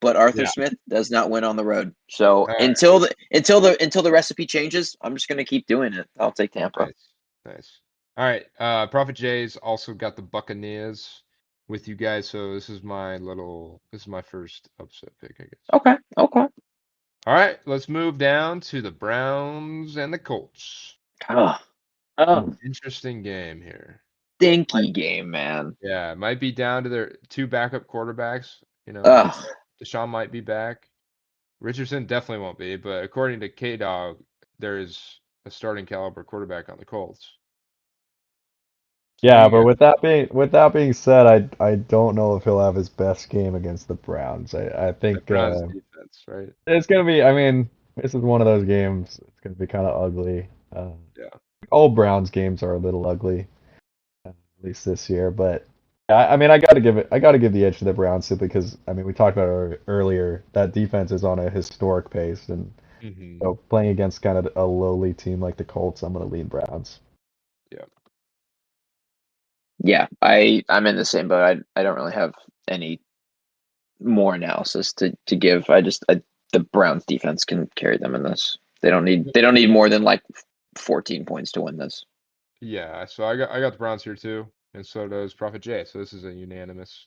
But Arthur Smith does not win on the road. So until the recipe changes, I'm just gonna keep doing it. I'll take Tampa. Nice. All right. Prophet Jay's also got the Buccaneers with you guys. So this is my first upset pick, I guess. Okay. All right. Let's move down to the Browns and the Colts. Interesting game here. Stinky game, man. Yeah, it might be down to their 2 backup quarterbacks. Deshaun might be back. Richardson definitely won't be, but according to K-Dog, there is a starting caliber quarterback on the Colts. Yeah, but with that being said, I don't know if he'll have his best game against the Browns. I think the Browns defense, right? It's gonna be. I mean, this is one of those games. It's gonna be kind of ugly. Yeah. All Browns games are a little ugly, at least this year. But I mean, I gotta give the edge to the Browns simply because I mean we talked about it earlier. That defense is on a historic pace, and so playing against kind of a lowly team like the Colts, I'm gonna lean Browns. Yeah. Yeah, I'm in the same boat. I don't really have any more analysis to give. The Browns defense can carry them in this. They don't need more than like 14 points to win this. Yeah, so I got the Browns here too, and so does Prophet Jay. So this is a unanimous.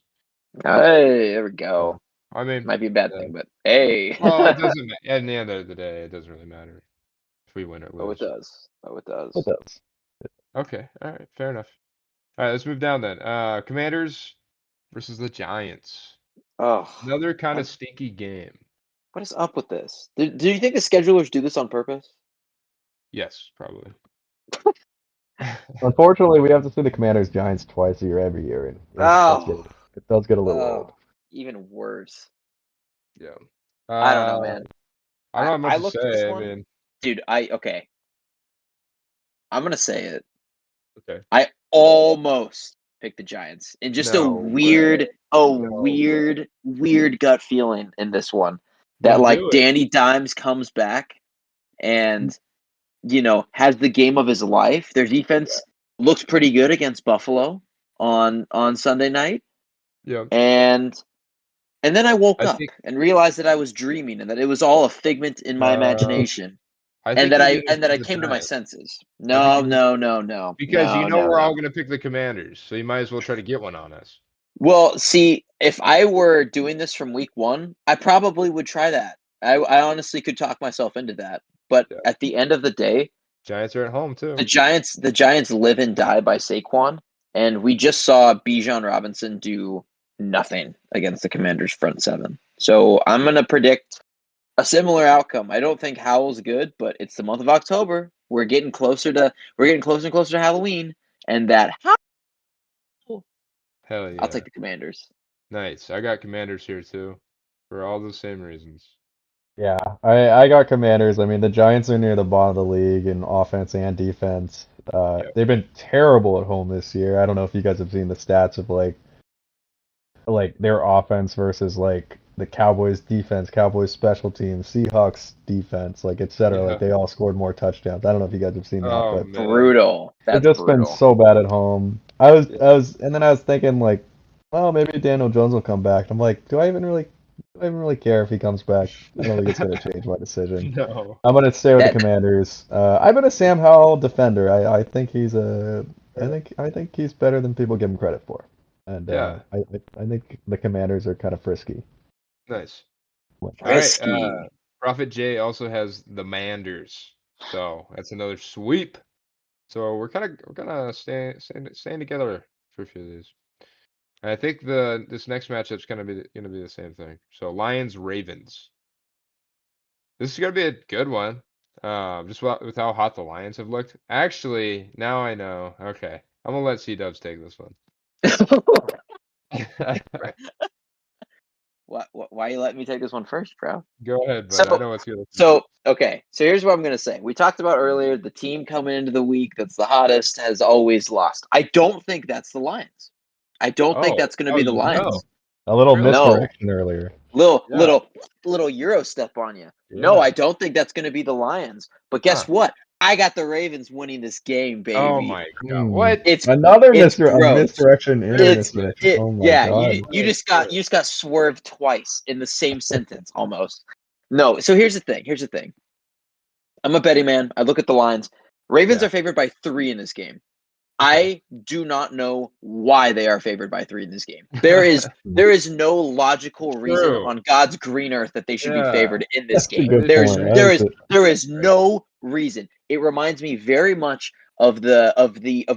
Hey, there we go. I mean, might be a bad thing, but hey. Well, it doesn't. At the end of the day, it doesn't really matter if we win or lose. Oh, it does. It does. Okay, all right, fair enough. All right, let's move down then. Commanders versus the Giants. Oh, another kind of stinky game. What is up with this? Do you think the schedulers do this on purpose? Yes, probably. Unfortunately, we have to see the Commanders Giants twice a year every year, and it does get a little old. Even worse. Yeah. I don't know, man. I don't have much to say. I mean, dude, okay. I'm gonna say it. Okay. I almost picked the Giants in just a weird gut feeling in this one that like Danny Dimes comes back and has the game of his life. Their defense looks pretty good against Buffalo on Sunday night. Yeah. And then I woke up and realized that I was dreaming and that it was all a figment in my imagination. And that I came to my senses. No. Because we're all going to pick the Commanders, so you might as well try to get one on us. Well, see, if I were doing this from week 1, I probably would try that. I honestly could talk myself into that. But at the end of the day, Giants are at home too. The Giants live and die by Saquon, and we just saw Bijan Robinson do nothing against the Commanders' front 7. So I'm going to predict a similar outcome. I don't think Howell's good, but it's the month of October. We're getting closer and closer to Halloween, and that hell yeah. I'll take the Commanders. Nice. I got Commanders here too, for all the same reasons. Yeah, I got Commanders. I mean, the Giants are near the bottom of the league in offense and defense. They've been terrible at home this year. I don't know if you guys have seen the stats of like their offense versus like the Cowboys defense, Cowboys special teams, Seahawks defense, like etc. Yeah. Like they all scored more touchdowns. I don't know if you guys have seen that, but man. Brutal. they've That's just brutal. been so bad at home. And then I was thinking like, well, maybe Daniel Jones will come back. I'm like, do I even really care if he comes back? I don't think it's gonna change my decision. No. I'm gonna stay with the That- Commanders. I've been a Sam Howell defender. I think he's I think he's better than people give him credit for. And Yeah. I think the Commanders are kind of frisky. Nice. Frisky. All right. Prophet J also has the Manders, so that's another sweep. So we're kind of staying together for a few of these. And I think this next matchup's gonna be the same thing. So Lions Ravens. This is gonna be a good one. Just with how hot the Lions have looked. Actually, now I know. Okay, I'm gonna let CDubs take this one. Why you letting me take this one first, bro? Go ahead, bud. I know what's good. Okay, so here's what I'm gonna say. We talked about earlier the team coming into the week that's the hottest has always lost. I don't think that's the Lions. I don't think that's gonna be the Lions. A little Really? misdirection earlier. Little Euro step on you. Yeah. No, I don't think that's gonna be the Lions. But guess what? I got the Ravens winning this game, baby. Oh my god! What? It's Another it's misdirection. Oh my god! You just got swerved twice in the same sentence almost. No, so here's the thing. I'm a betting man. I look at the lines. Ravens are favored by 3 in this game. I do not know why they are favored by 3 in this game. There is no logical reason on God's green earth that they should be favored in this game. There is no reason. It reminds me very much of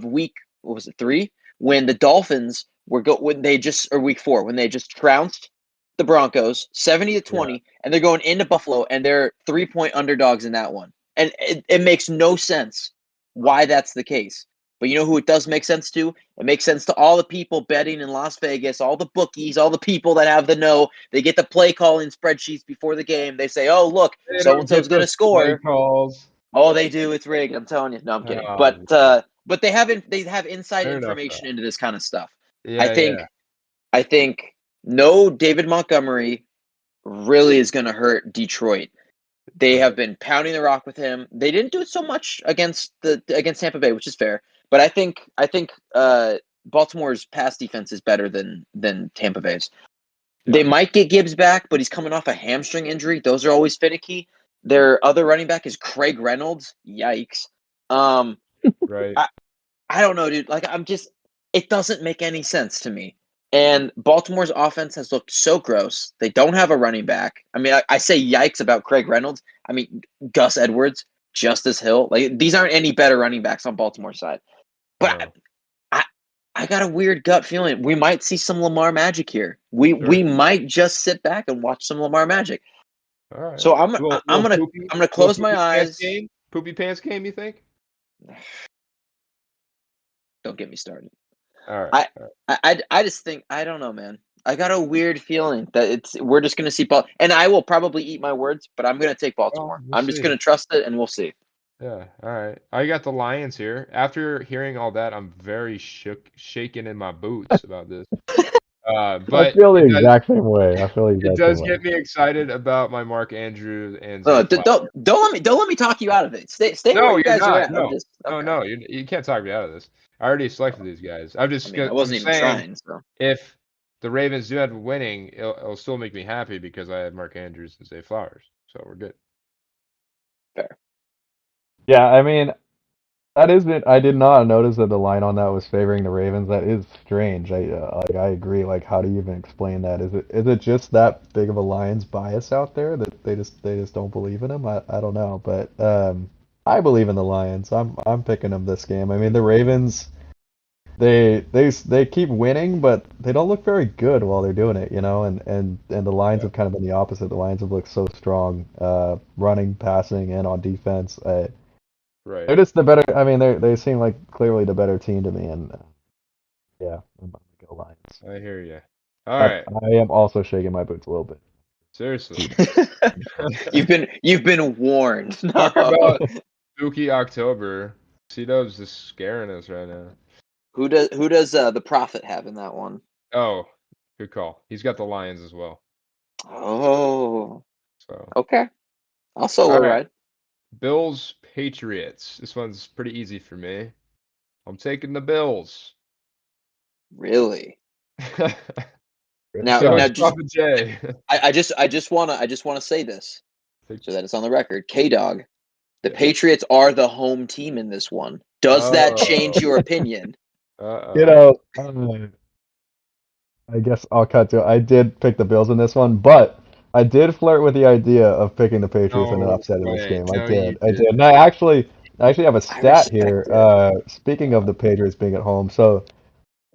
week, what was it, 3, when the Dolphins or week 4 when they just trounced the Broncos 70-20 and they're going into Buffalo and they're 3-point underdogs in that one. And it makes no sense why that's the case. But you know who it does make sense to? It makes sense to all the people betting in Las Vegas, all the bookies, all the people that have the know. They get the play calling spreadsheets before the game. They say, "Oh, look, so and so's going to score." Calls. Oh, they do. It's rigged. I'm telling you. No, I'm kidding. But they have inside information into this kind of stuff. Yeah, I think no David Montgomery really is going to hurt Detroit. They have been pounding the rock with him. They didn't do it so much against Tampa Bay, which is fair. But I think Baltimore's pass defense is better than Tampa Bay's. Yeah. They might get Gibbs back, but he's coming off a hamstring injury. Those are always finicky. Their other running back is Craig Reynolds. Yikes. Right. I don't know, dude. Like it doesn't make any sense to me. And Baltimore's offense has looked so gross. They don't have a running back. I mean, I say yikes about Craig Reynolds. I mean, Gus Edwards, Justice Hill. Like these aren't any better running backs on Baltimore's side. But I got a weird gut feeling we might see some Lamar magic here. We might just sit back and watch some Lamar magic. All right. So I'm gonna close my eyes. Poopy pants game, you think? Don't get me started. All right. I just think I don't know, man. I got a weird feeling that we're just gonna see and I will probably eat my words, but I'm gonna take Baltimore. I'm just gonna trust it, and we'll see. Yeah. All right. I got the Lions here. After hearing all that, I'm very shaken in my boots about this. But I feel the exact same way. It does get me excited about my Mark Andrews and. Don't let me talk you out of it. Stay where you guys are at. No, you can't talk me out of this. I already selected these guys. I wasn't even trying. So. If the Ravens do end up winning, it'll still make me happy because I had Mark Andrews and Zay Flowers, so we're good. Fair. Yeah, I mean, that is it. I did not notice that the line on that was favoring the Ravens. That is strange. I agree. Like, how do you even explain that? Is it just that big of a Lions bias out there that they just don't believe in them? I don't know, but I believe in the Lions. I'm picking them this game. I mean, the Ravens, they keep winning, but they don't look very good while they're doing it, you know. And the Lions have kind of been the opposite. The Lions have looked so strong, running, passing, and on defense. Right. They're just the better. I mean, they seem like clearly the better team to me, and yeah, I'm gonna go Lions. I hear you. All right. I am also shaking my boots a little bit. Seriously. You've been warned. Talk about spooky October. CDubs is scaring us right now. Who does the Prophet have in that one? Oh, good call. He's got the Lions as well. Oh. So Okay. I'll solo all right. ride. Bills Patriots. This one's pretty easy for me. I'm taking the Bills. Really? Now, Papa J. I just wanna say this so that it's on the record. K-Dog, the Patriots are the home team in this one. Does that change your opinion? I guess I'll cut to it. I did pick the Bills in this one, but I did flirt with the idea of picking the Patriots in an upset in this game. I did. And I actually have a stat here. Speaking of the Patriots being at home, so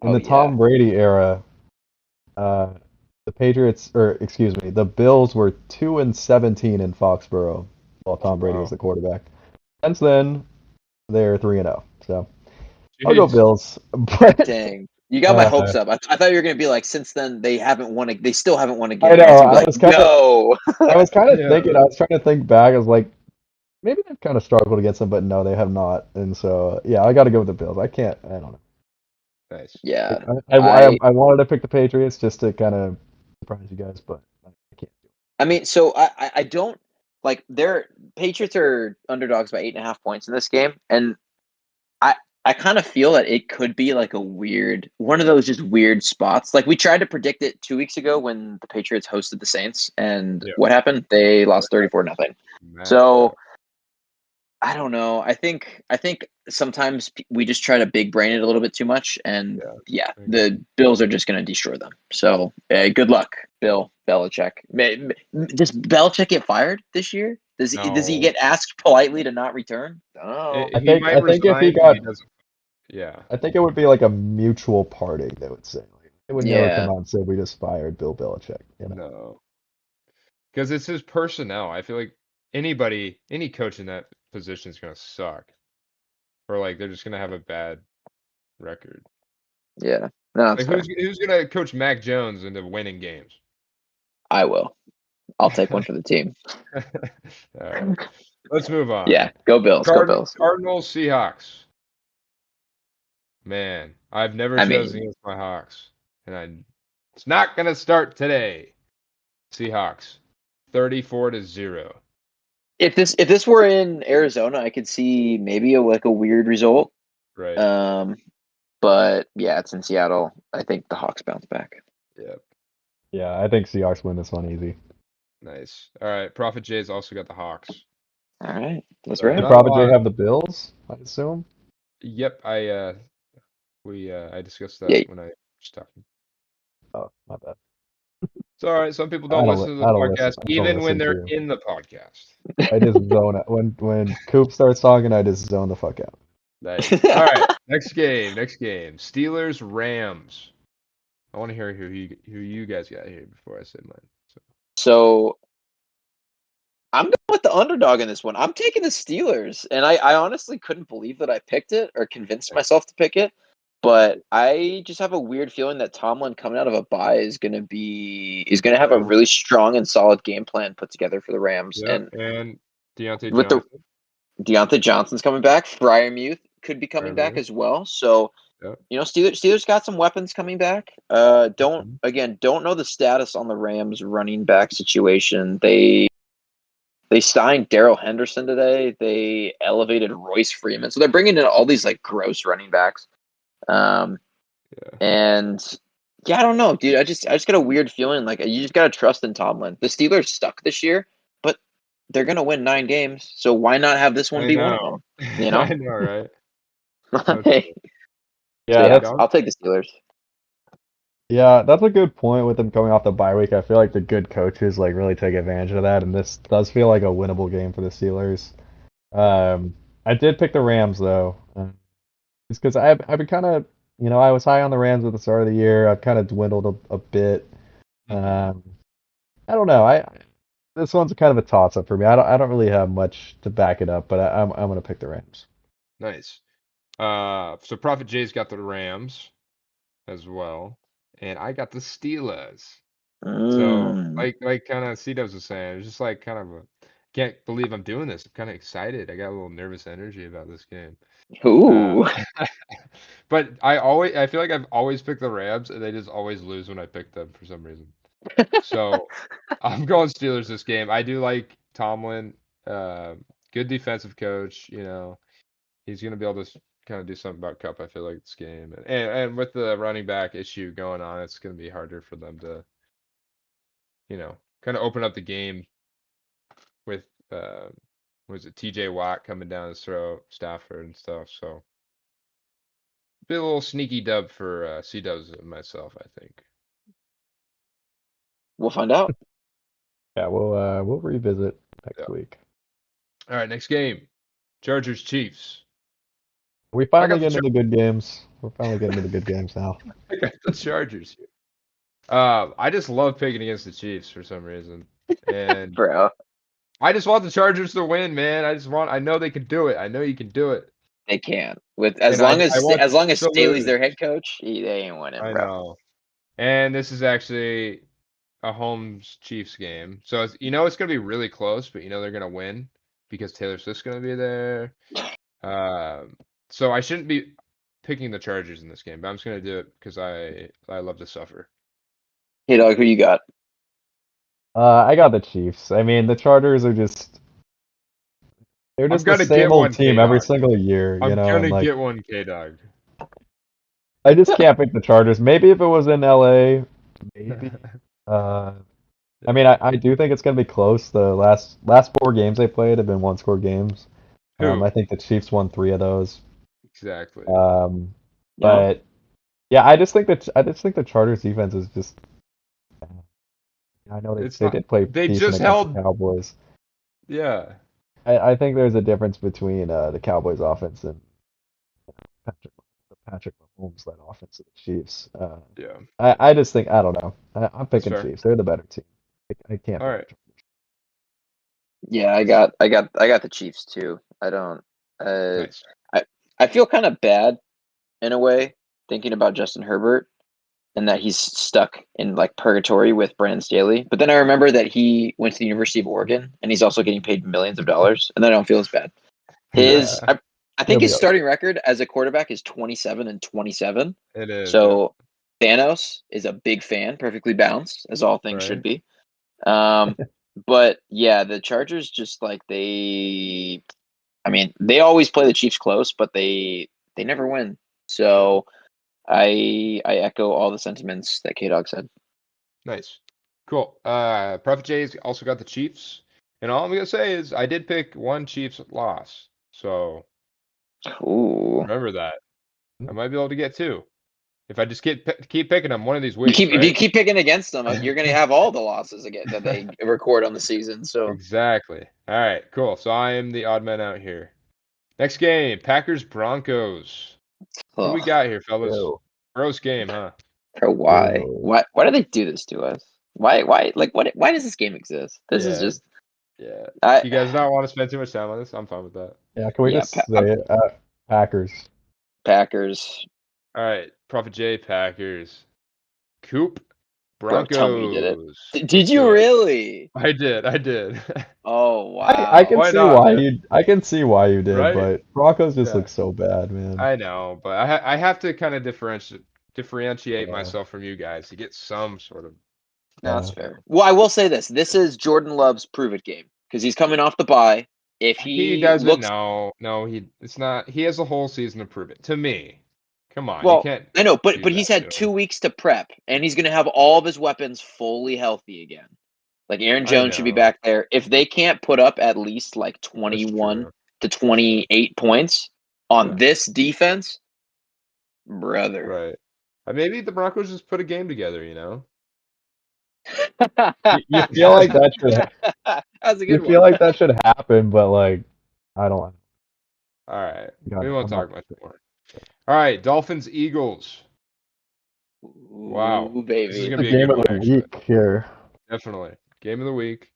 in the Tom Brady era, the Patriots, or excuse me, the Bills were 2-17 in Foxborough while Tom Brady was the quarterback. Since then, they're 3-0. So I'll go Bills. But dang, you got my hopes up. I thought you were gonna be like, since then they still haven't won a game. I know. I was kind of thinking. I was trying to think back. I was like, maybe they've kind of struggled against them, but no, they have not. And so yeah, I got to go with the Bills. I don't know. Nice. Yeah. I wanted to pick the Patriots just to kind of surprise you guys, but I can't do it. I mean, so I don't like their Patriots are underdogs by 8.5 points in this game, and I kind of feel that it could be like one of those just weird spots. Like we tried to predict it 2 weeks ago when the Patriots hosted the Saints, and what happened? They lost 34-0. So I don't know. I think sometimes we just try to big brain it a little bit too much, and the Bills are just going to destroy them. So good luck, Bill Belichick. Does Belichick get fired this year? Does he get asked politely to not return? Oh, I think if he got, I think it would be like a mutual parting. They would say they would never come out and say we just fired Bill Belichick. You know? No, because it's his personnel. I feel like any coach in that position is gonna suck, or like they're just gonna have a bad record. Yeah, no. Like who's gonna coach Mac Jones into winning games? I will. I'll take one for the team. All right, let's move on. Yeah, go Bills. Go Bills. Cardinals Seahawks. Man, I've never chosen against my Hawks, and it's not gonna start today. Seahawks, 34-0. If this were in Arizona, I could see maybe a weird result. Right. But yeah, it's in Seattle. I think the Hawks bounce back. Yep. Yeah, I think Seahawks win this one easy. Nice. All right, Prophet Jay's also got the Hawks. All right, let's Did Prophet Jay have the Bills? I assume. Yep, I discussed that when I was talking. Oh, my bad. It's all right. Some people don't listen to the podcast, even when they're in the podcast. I just zone out. When Koop starts talking, I just zone the fuck out. Nice. All right, next game. Steelers Rams. I want to hear who you guys got here before I say mine. So I'm going with the underdog in this one. I'm taking the Steelers, and I honestly couldn't believe that I picked it or convinced myself to pick it. But I just have a weird feeling that Tomlin coming out of a bye is going to have a really strong and solid game plan put together for the Rams. Yep, and Deontay Johnson. Deontay Johnson's coming back. Freiermuth could be coming back as well. So, Steelers got some weapons coming back. Don't know the status on the Rams running back situation. They signed Darrell Henderson today. They elevated Royce Freeman. So they're bringing in all these like gross running backs. And I don't know, dude. I just got a weird feeling like you just gotta trust in Tomlin. The Steelers suck this year, but they're gonna win 9 games. So why not have this one be one of them? You know? I know, right? Hey. Yeah, I'll take the Steelers. Yeah, that's a good point with them coming off the bye week. I feel like the good coaches like really take advantage of that, and this does feel like a winnable game for the Steelers. I did pick the Rams though, just because I've been kind of, I was high on the Rams at the start of the year. I've kind of dwindled a bit. I don't know. This one's kind of a toss up for me. I don't really have much to back it up, but I'm gonna pick the Rams. Nice. So Prophet Jay's got the Rams as well, and I got the Steelers. So like kind of CDubs was saying, it's just like kind of can't believe I'm doing this. I'm kind of excited. I got a little nervous energy about this game. Ooh. But I feel like I've always picked the Rams, and they just always lose when I pick them for some reason. So I'm going Steelers this game. I do like Tomlin, good defensive coach. He's gonna be able to kind of do something about Cup. I feel like this game, and with the running back issue going on, it's gonna be harder for them to, kind of open up the game with was it TJ Watt coming down his throat, Stafford and stuff. So be a little sneaky dub for CDubs and myself, I think. We'll find out. Yeah, we'll revisit next week. All right, next game, Chargers Chiefs. We finally get into the good games. We're finally getting to the good games now. I got the Chargers here. I just love picking against the Chiefs for some reason, and Bro, I just want the Chargers to win, man. I know they can do it. I know you can do it. they can. As long as Staley's their head coach, they ain't winning, I bro. know. And this is actually a home Chiefs game, so it's gonna be really close, but they're gonna win because Taylor Swift's gonna be there. So I shouldn't be picking the Chargers in this game, but I'm just gonna do it because I love to suffer. Hey, dog, who you got? I got the Chiefs. I mean, the Chargers are they're just the same old team every single year, I'm gonna get one, K-Dog. I just can't pick the Chargers. Maybe if it was in LA, maybe. I mean, I do think it's gonna be close. The last 4 games they played have been one-score games. I think the Chiefs won 3 of those. Exactly. But yeah, I just think the Chargers defense is just. I know they did play decent against the Cowboys. Yeah. I think there's a difference between the Cowboys offense and Patrick Mahomes led offense of the Chiefs. Yeah. I just think I don't know. I'm picking Chiefs. They're the better team. I can't. All right. Yeah, I got the Chiefs too. I don't. Nice. I feel kind of bad in a way thinking about Justin Herbert and that he's stuck in like purgatory with Brandon Staley. But then I remember that he went to the University of Oregon and he's also getting paid millions of dollars, and then I don't feel as bad. I think his starting record as a quarterback is 27-27. It is. So Thanos is a big fan, perfectly balanced, as all things should be. But yeah, the Chargers just like they always play the Chiefs close, but they never win. So I echo all the sentiments that K-Dog said. Nice. Cool. Prophet J's also got the Chiefs. And all I'm gonna say is I did pick one Chiefs loss. So remember that. I might be able to get 2. If I just keep picking them one of these weeks. If you keep picking against them, you're gonna have all the losses again that they record on the season. So exactly. All right, cool. So I am the odd man out here. Next game, Packers Broncos. What do we got here, fellas? Gross game, huh? Bro, why do they do this to us? Why does this game exist? This is just you guys not want to spend too much time on this? I'm fine with that. Yeah, can we just say it? Packers. All right, Prophet J, Packers. Coop Broncos. Bro, tell me you did it. Did you really? I did. Oh wow! I can see why you did, right? But Broncos just look so bad, man. I know, but I have to kind of differentiate myself from you guys to get some sort of. No, that's fair. Well, I will say this: this is Jordan Love's prove it game because he's coming off the bye. If he doesn't, no, it's not. He has a whole season to prove it to me. Come on, you can't. I know, but he's had 2 weeks to prep, and he's going to have all of his weapons fully healthy again. Like Aaron Jones should be back there. If they can't put up at least like 21 to 28 points on this defense, brother. Right. Maybe the Broncos just put a game together, you know? You feel like that should you feel like that should happen, but like I don't want. All right. We won't talk much more. All right, Dolphins Eagles. Wow. Ooh, baby. This is gonna be a game of the week here. Definitely. Game of the week.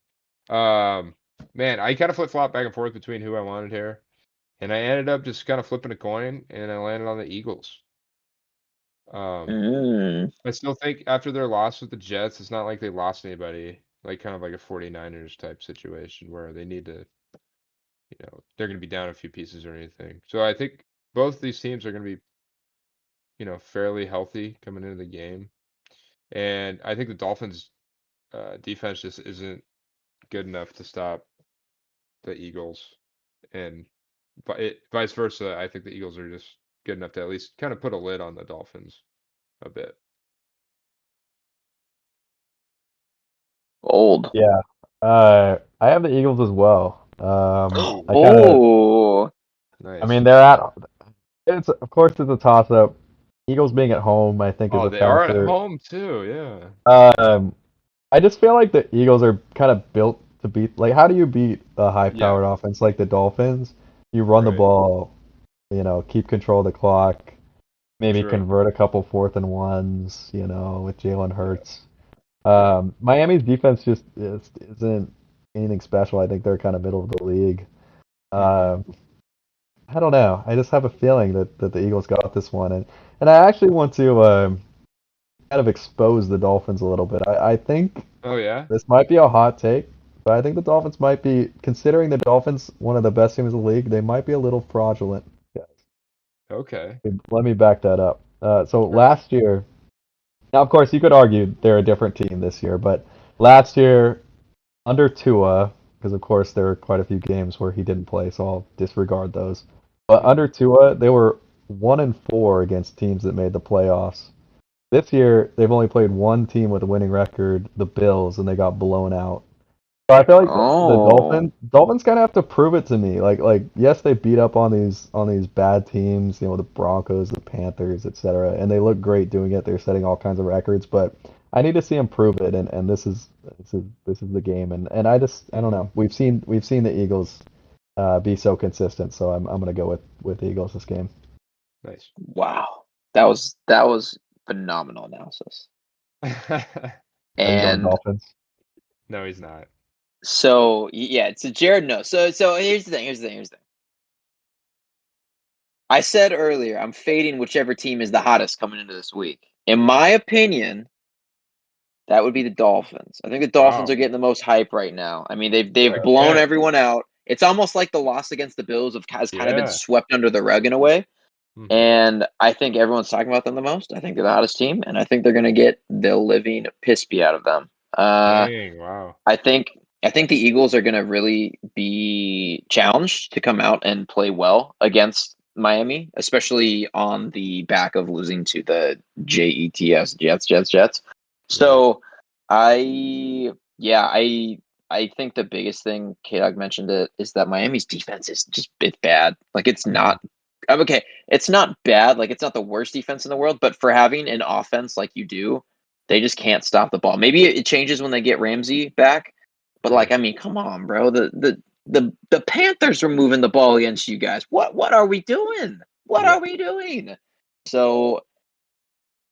Man, I kind of flip-flop back and forth between who I wanted here. And I ended up just kind of flipping a coin, and I landed on the Eagles. I still think after their loss with the Jets, it's not like they lost anybody, like kind of like a 49ers type situation where they need to, they're going to be down a few pieces or anything. So I think both these teams are going to be, fairly healthy coming into the game. And I think the Dolphins' defense just isn't good enough to stop the Eagles. And vice versa, I think the Eagles are just good enough to at least kind of put a lid on the Dolphins a bit. Old. Yeah. I have the Eagles as well. Nice. I mean, they're at. It's of course it's a toss up. Eagles being at home, I think, is a they are at factor. home too, yeah. I just feel like the Eagles are kind of built to beat. Like, how do you beat a high-powered offense like the Dolphins? You run the ball, keep control of the clock, maybe convert a couple 4th and 1s, with Jalen Hurts. Miami's defense just isn't anything special. I think they're kind of middle of the league. I don't know. I just have a feeling that the Eagles got this one, and I actually want to kind of expose the Dolphins a little bit. I think Oh yeah. this might be a hot take, but I think the Dolphins might be, considering the Dolphins one of the best teams in the league, they might be a little fraudulent. Okay. Let me back that up. So last year, now of course you could argue they're a different team this year, but last year under Tua, because of course there were quite a few games where he didn't play, so I'll disregard those. But under Tua, they were 1-4 against teams that made the playoffs. This year, they've only played one team with a winning record, the Bills, and they got blown out. So I feel like the Dolphins kind of have to prove it to me. Like yes, they beat up on these bad teams, the Broncos, the Panthers, etc., and they look great doing it. They're setting all kinds of records, but I need to see them prove it, and this is the game, and I don't know. We've seen the Eagles be so consistent, so I'm gonna go with the Eagles this game. Nice. Wow, that was phenomenal analysis. And Dolphins. No, he's not. So yeah, it's a Jared. No, so here's the thing. I said earlier, I'm fading whichever team is the hottest coming into this week. In my opinion, that would be the Dolphins. I think the Dolphins are getting the most hype right now. I mean, they've blown everyone out. It's almost like the loss against the Bills has kind of been swept under the rug in a way. And I think everyone's talking about them the most. I think they're the hottest team, and I think they're going to get the living piss beat out of them. Dang, wow. I think the Eagles are going to really be challenged to come out and play well against Miami, especially on the back of losing to the Jets. So I think the biggest thing, K-Dog mentioned it, is that Miami's defense is just it's bad. Like it's not okay. It's not bad. Like it's not the worst defense in the world, but for having an offense like you do, they just can't stop the ball. Maybe it changes when they get Ramsey back, but like I mean, come on, bro. The Panthers were moving the ball against you guys. What are we doing? What are we doing? So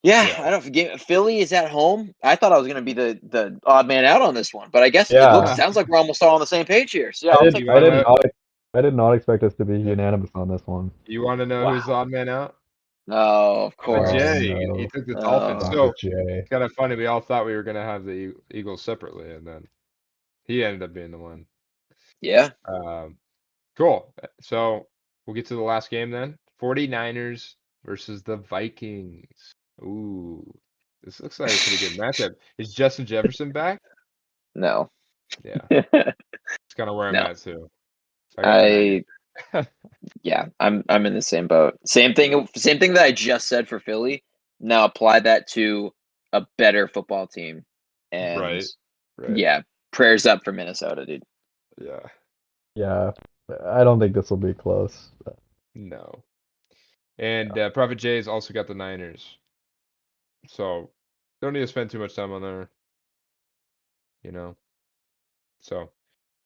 yeah, I don't forget. Philly is at home. I thought I was going to be the odd man out on this one, but I guess it sounds like we're almost all on the same page here. So yeah, I did not expect us to be unanimous on this one. You want to know who's the odd man out? Oh, of course. Jay. He took the Dolphins. So it's kind of funny. We all thought we were going to have the Eagles separately, and then he ended up being the one. Yeah. Cool. So we'll get to the last game then. 49ers versus the Vikings. Ooh, this looks like a pretty good matchup. Is Justin Jefferson back? No. Yeah. It's kind of where I'm at too. So yeah, I'm in the same boat. Same thing that I just said for Philly. Now apply that to a better football team. And right. Yeah, prayers up for Minnesota, dude. Yeah. Yeah. I don't think this will be close. No. And Prophet Jay's also got the Niners. So don't need to spend too much time on there. So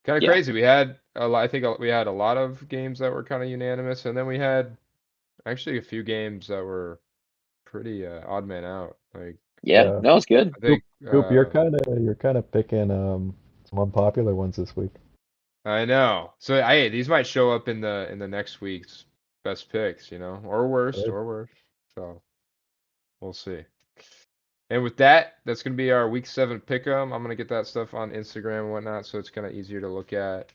kind of crazy. We had I think we had a lot of games that were kind of unanimous, and then we had actually a few games that were pretty odd man out. Like no, it's good. I think Koop, you're kind of picking some unpopular ones this week. I know. So these might show up in the next week's best picks, or worst. So we'll see. And with that, that's gonna be our week 7 pick'em. I'm gonna get that stuff on Instagram and whatnot, so it's kind of easier to look at.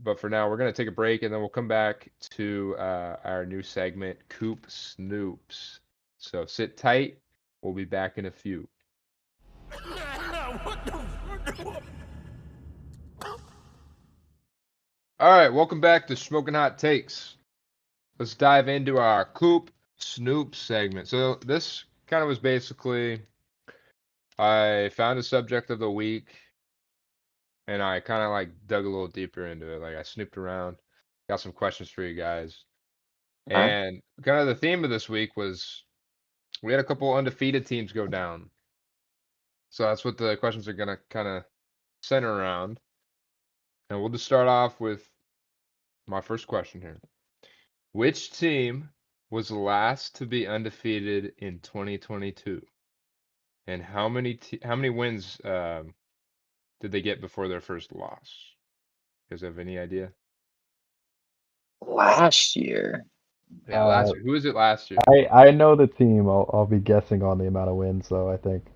But for now, we're gonna take a break, and then we'll come back to our new segment, Koop Snoops. So sit tight. We'll be back in a few. All right, welcome back to Shmokin Hot Takes. Let's dive into our Koop Snoops segment. So this kind of was basically, I found a subject of the week, and I kind of like dug a little deeper into it. Like I snooped around, got some questions for you guys. And kind of the theme of this week was we had a couple undefeated teams go down. So that's what the questions are gonna kind of center around. And we'll just start off with my first question here. Which team was last to be undefeated in 2022? And how many wins did they get before their first loss? You guys have any idea? Last year. Yeah, last year. Who was it last year? I know the team. I'll be guessing on the amount of wins, though, I think.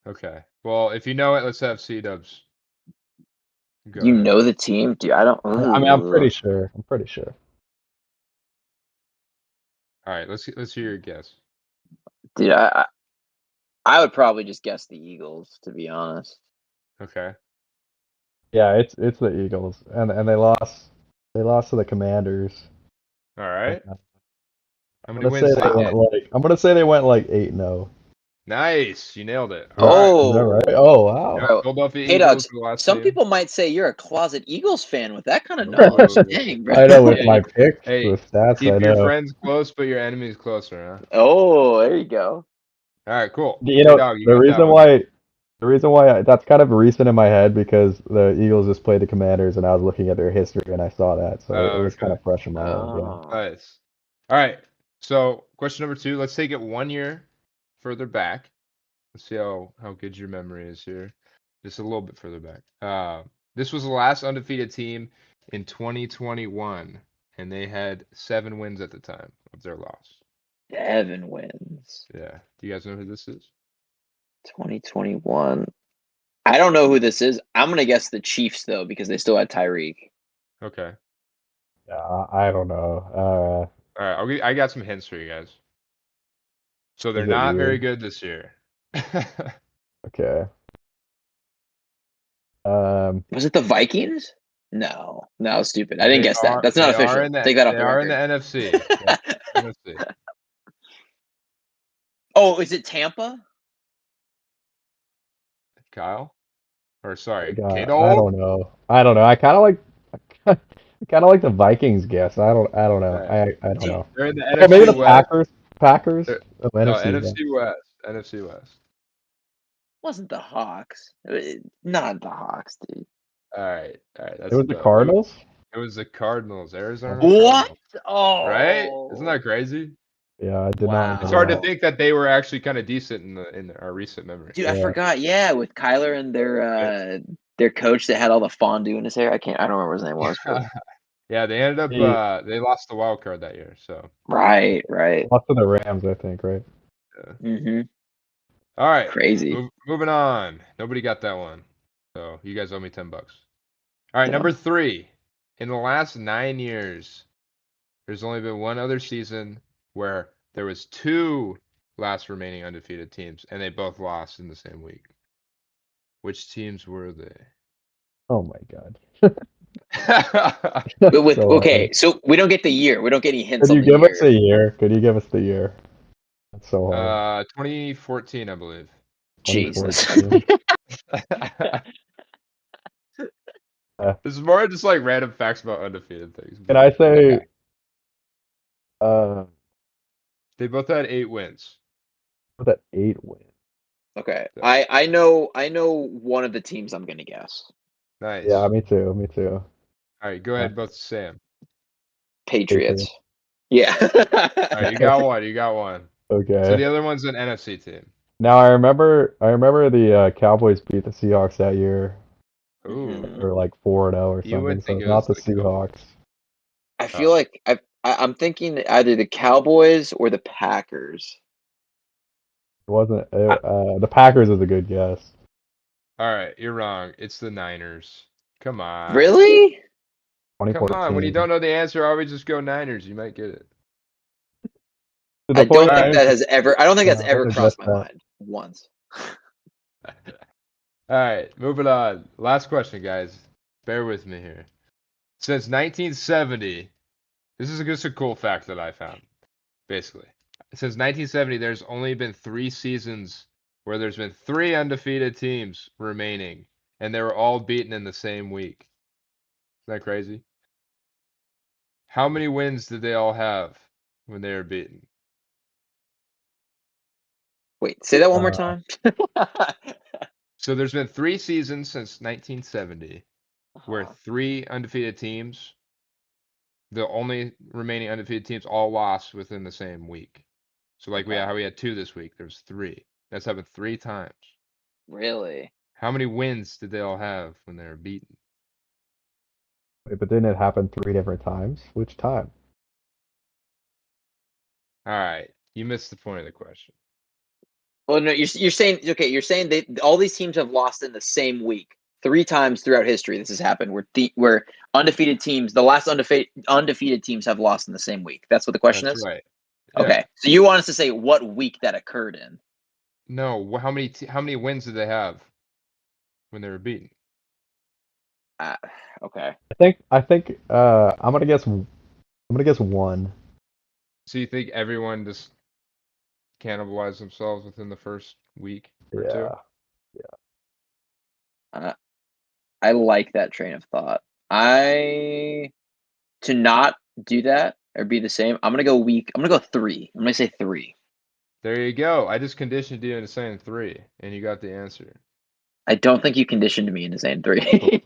Okay. Well, if you know it, let's have CDubs. You know the team? Dude, I don't. I mean, I'm pretty sure. I'm pretty sure. All right, let's hear your guess. Dude, I would probably just guess the Eagles, to be honest. Okay. Yeah, it's the Eagles, and they lost to the Commanders. All right. How many I'm wins did they get? I'm gonna say they went like 8-0. Nice, you nailed it. Oh, is that right? Oh wow. Yeah, Philadelphia hey, Eagles. some people might say you're a closet Eagles fan with that kind of knowledge. Dang, bro. I know with my picks, with stats, keep I know. your friends close, but your enemies closer, huh? Oh, there you go. All right, cool. You know, the reason why that's kind of recent in my head because the Eagles just played the Commanders, and I was looking at their history and I saw that, so it was kind of fresh in my head. Yeah. Nice. All right. So question number 2. Let's take it 1 year further back. Let's see how good your memory is here. Just a little bit further back. This was the last undefeated team in 2021, and they had 7 wins at the time of their loss. 7 wins. Yeah. Do you guys know who this is? 2021. I don't know who this is. I'm gonna guess the Chiefs though, because they still had Tyreek. Okay. I don't know. All right, I got some hints for you guys. So they're not very good this year. Okay. Was it the Vikings? No, stupid. I didn't guess that. That's not official. Take that off the record. They are in the NFC. Yeah, NFC. Oh, is it Tampa? Kyle? Or sorry, I don't know. I kind of like the Vikings guess. I don't know. Right. I don't know. They're in the NFC maybe the West. Packers. No, NFC West. NFC West. Wasn't the Hawks? Not the Hawks, dude. All right. It was the Cardinals. It was the Cardinals. Arizona. What? Cardinals. Oh, right? Isn't that crazy? Yeah, I did not. It's hard to think that they were actually kind of decent in our recent memory. Dude, I forgot. Yeah, with Kyler and their coach that had all the fondue in his hair. I don't remember what his name was. But... yeah, they ended up they lost the wild card that year. So right. Lost to the Rams, I think, right? Yeah. All right. Crazy. Moving on. Nobody got that one. So you guys owe me $10. All right, number 3. In the last 9 years, there's only been one other season where there was 2 last remaining undefeated teams, and they both lost in the same week. Which teams were they? Oh my god. So we don't get the year. We don't get any hints. Could you give us a year? Could you give us the year? That's so hard. 2014, I believe. Jesus. This is more just like random facts about undefeated things. Can I say? They both had 8 wins. With that 8 wins. Okay, I know one of the teams I'm gonna guess. Nice. Yeah, me too. All right, go ahead, both Sam. Patriots. Yeah. All right, you got one. Okay. So the other one's an NFC team. Now I remember the Cowboys beat the Seahawks that year. Ooh. Or like 4-0 or something. So not the Seahawks. I feel like I'm thinking either the Cowboys or the Packers. It wasn't. The Packers is a good guess. All right, you're wrong. It's the Niners. Come on. Really? Come on. When you don't know the answer, always just go Niners. You might get it. I don't think that's ever crossed my mind once. All right, moving on. Last question, guys. Bear with me here. Since 1970, this is just a cool fact that I found, basically. Since 1970, there's only been 3 seasons where there's been 3 undefeated teams remaining, and they were all beaten in the same week. Isn't that crazy? How many wins did they all have when they were beaten? Wait, say that one more time. So there's been 3 seasons since 1970 where 3 undefeated teams, the only remaining undefeated teams, all lost within the same week. So like we had 2 this week. There's 3. That's happened 3 times. Really? How many wins did they all have when they were beaten? Wait, but didn't it happen 3 different times? Which time? All right, you missed the point of the question. Well, no, you're saying You're saying all these teams have lost in the same week 3 times throughout history. This has happened where undefeated teams, the last undefeated teams, have lost in the same week. That's what the question is. Right. Yeah. Okay, so you want us to say what week that occurred in? No, how many wins did they have when they were beaten? Okay. I think I'm gonna guess 1. So you think everyone just cannibalized themselves within the first week or 2? Yeah. I like that train of thought. To not do that or be the same, I'm gonna go 3. I'm gonna say 3. There you go. I just conditioned you into saying 3, and you got the answer. I don't think you conditioned me into saying 3.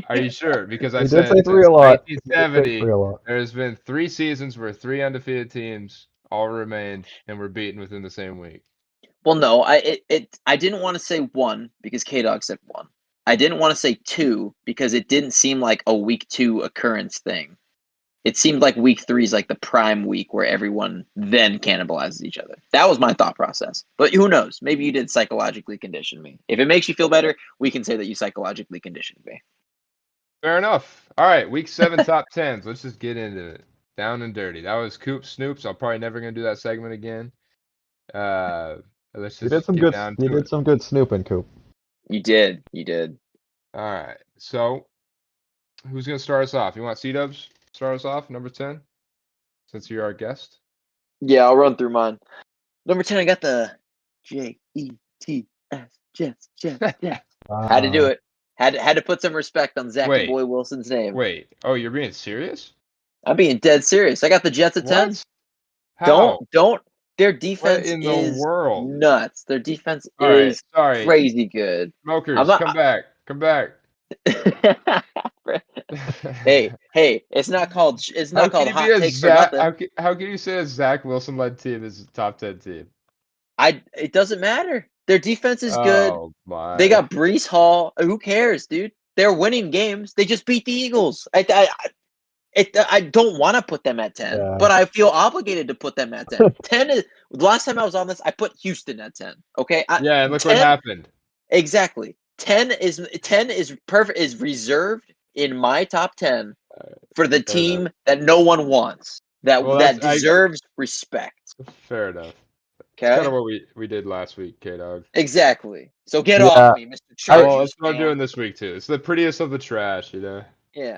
Are you sure? Because I You said did say 3 a lot. 1970, there's been 3 seasons where 3 undefeated teams all remained and were beaten within the same week. Well, no, I didn't want to say 1 because K-Dog said 1. I didn't want to say 2 because it didn't seem like a week 2 occurrence thing. It seemed like week 3 is like the prime week where everyone then cannibalizes each other. That was my thought process. But who knows? Maybe you did psychologically condition me. If it makes you feel better, we can say that you psychologically conditioned me. Fair enough. All right, week 7 top 10s. Let's just get into it. Down and dirty. That was Koop Snoops. I'm probably never gonna do that segment again. Let's just get down to it. You did some good snooping, Koop. You did. All right. So, who's gonna start us off? You want CDubs start us off, number 10, since you're our guest? Yeah, I'll run through mine. Number 10, I got the JETS. Jets. Yeah. Had to do it. Had to put some respect on Zach the Boy Wilson's name. Wait. Oh, you're being serious? I'm being dead serious. I got the Jets at 10. How? Don't. Their defense in is the world? Nuts. Their defense is crazy good. Smokers, come back. Come back. hey, it's not called hot takes for nothing. How can you say a Zach Wilson led team is a top 10 team? It doesn't matter. Their defense is good. Oh my. They got Breece Hall. Who cares, dude? They're winning games. They just beat the Eagles. I don't want to put them at 10, but I feel obligated to put them at 10. 10 is last time I was on this, I put Houston at 10. Okay. And look what happened. Exactly. 10 is perfect. Is reserved in my top 10 for the team that no one wants. That deserves respect. Fair enough. Okay. That's kind of what we did last week, K-Dog. Exactly. So get off me, Mr. Church. Well, that's what I'm doing this week too. It's the prettiest of the trash, you know. Yeah.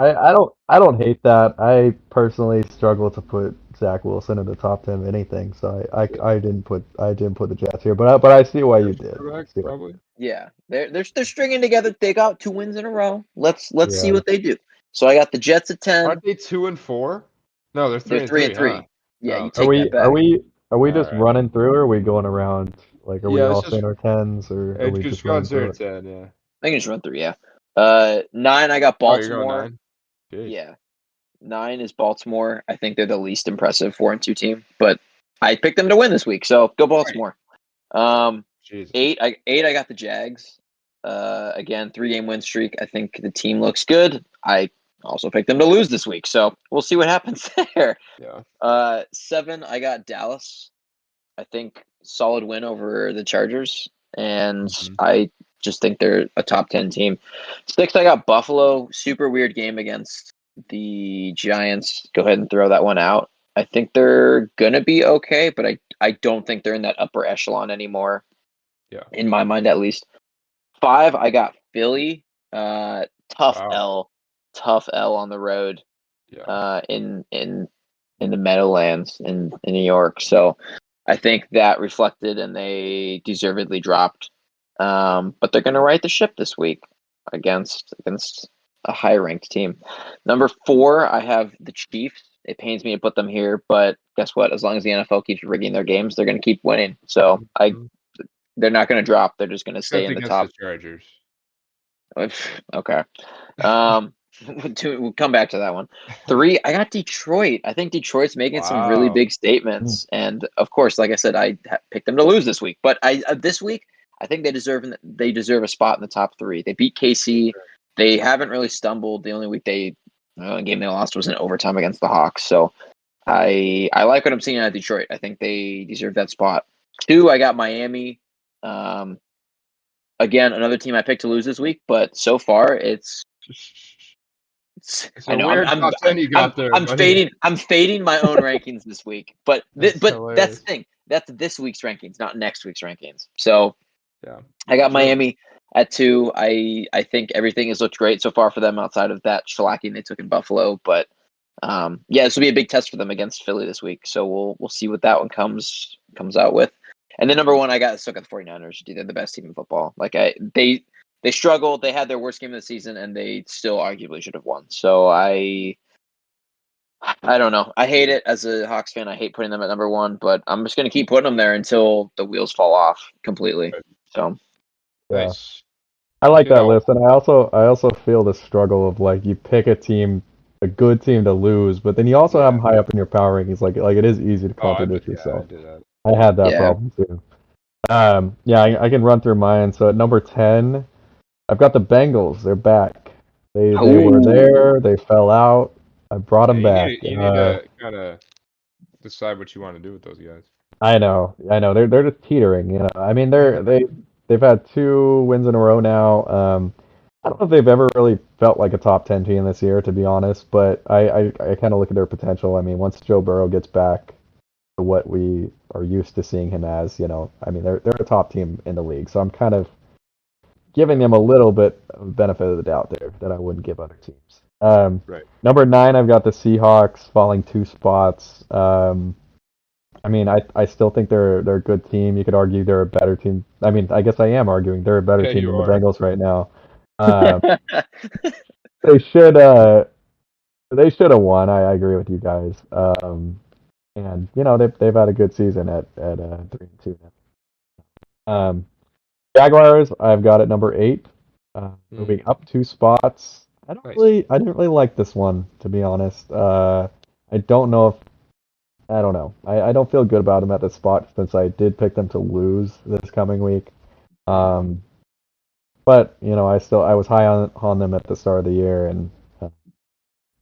I don't hate that. I personally struggle to put Zach Wilson in the top 10 of anything, so I didn't put the Jets here, but I see why you did. Correct, probably. Yeah, they're stringing together. They got 2 wins in a row. Let's see what they do. So I got the Jets at 10. Aren't they 2-4? No, they're 3-3. Huh? Yeah, you take that back. Are we just right. running through, or are we going around? Like, are we all saying our 10s, or are we just running through? 10, yeah. I can just run through. Yeah. 9. I got Baltimore. Oh, you're going 9? Yeah. 9 is Baltimore. I think they're the least impressive 4-2 team, but I picked them to win this week, so go Baltimore. 8. I got the Jags. Again, 3-game win streak. I think the team looks good. I also picked them to lose this week, so we'll see what happens there. Yeah. 7, I got Dallas. I think solid win over the Chargers, and I just think they're a top 10 team. 6, I got Buffalo. Super weird game against the Giants. Go ahead and throw that one out. I think they're gonna be okay, but I don't think they're in that upper echelon anymore. Yeah. In my mind, at least. 5, I got Philly. Tough L on the road. Yeah. In the Meadowlands in New York. So I think that reflected, and they deservedly dropped. But they're going to right the ship this week against a high ranked team. Number 4, I have the Chiefs. It pains me to put them here, but guess what? As long as the NFL keeps rigging their games, they're going to keep winning. So they're not going to drop. They're just going to stay in the top. The Chargers. Okay. We'll come back to that one. 3, I got Detroit. I think Detroit's making some really big statements, and of course, like I said, I picked them to lose this week. But this week, I think they deserve a spot in the top 3. They beat KC. They haven't really stumbled. The only week game they lost was in overtime against the Hawks. So I like what I'm seeing out of Detroit. I think they deserve that spot. 2, I got Miami. Again, another team I picked to lose this week, but so far it's I know I'm fading my own rankings this week, but that's the thing. That's this week's rankings, not next week's rankings. So yeah, I got Miami at 2. I think everything has looked great so far for them outside of that shellacking they took in Buffalo, but this will be a big test for them against Philly this week. So we'll see what that one comes out with. And then number 1, I got stuck at the 49ers. They're the best team in football. Like they struggled. They had their worst game of the season, and they still arguably should have won. So I don't know. I hate it as a Hawks fan. I hate putting them at number 1, but I'm just going to keep putting them there until the wheels fall off completely. So nice. I like that list, and I also feel the struggle of like you pick a good team to lose, but then you also have them high up in your power rankings. Like it is easy to contradict yourself. I had that problem too. I can run through mine. So at number 10, I've got the Bengals. They're back. They were there. They fell out. I brought them back. You need to kind of decide what you want to do with those guys. I know. They're just teetering. You know. I mean, they've had 2 wins in a row now. I don't know if they've ever really felt like a top 10 team this year, to be honest. But I kind of look at their potential. I mean, once Joe Burrow gets back to what we are used to seeing him as, I mean, they're a top team in the league. So I'm kind of giving them a little bit of benefit of the doubt there that I wouldn't give other teams. Right. Number 9, I've got the Seahawks falling 2 spots. I mean, I still think they're a good team. You could argue they're a better team. I mean, I guess I am arguing they're a better team than the Bengals right now. They should have won. I agree with you guys. And they've had a good season at 3-2 now. Jaguars, I've got at number 8, moving up 2 spots. I didn't really like this one, to be honest. I don't know. I don't feel good about them at this spot since I did pick them to lose this coming week. But I was high on them at the start of the year, and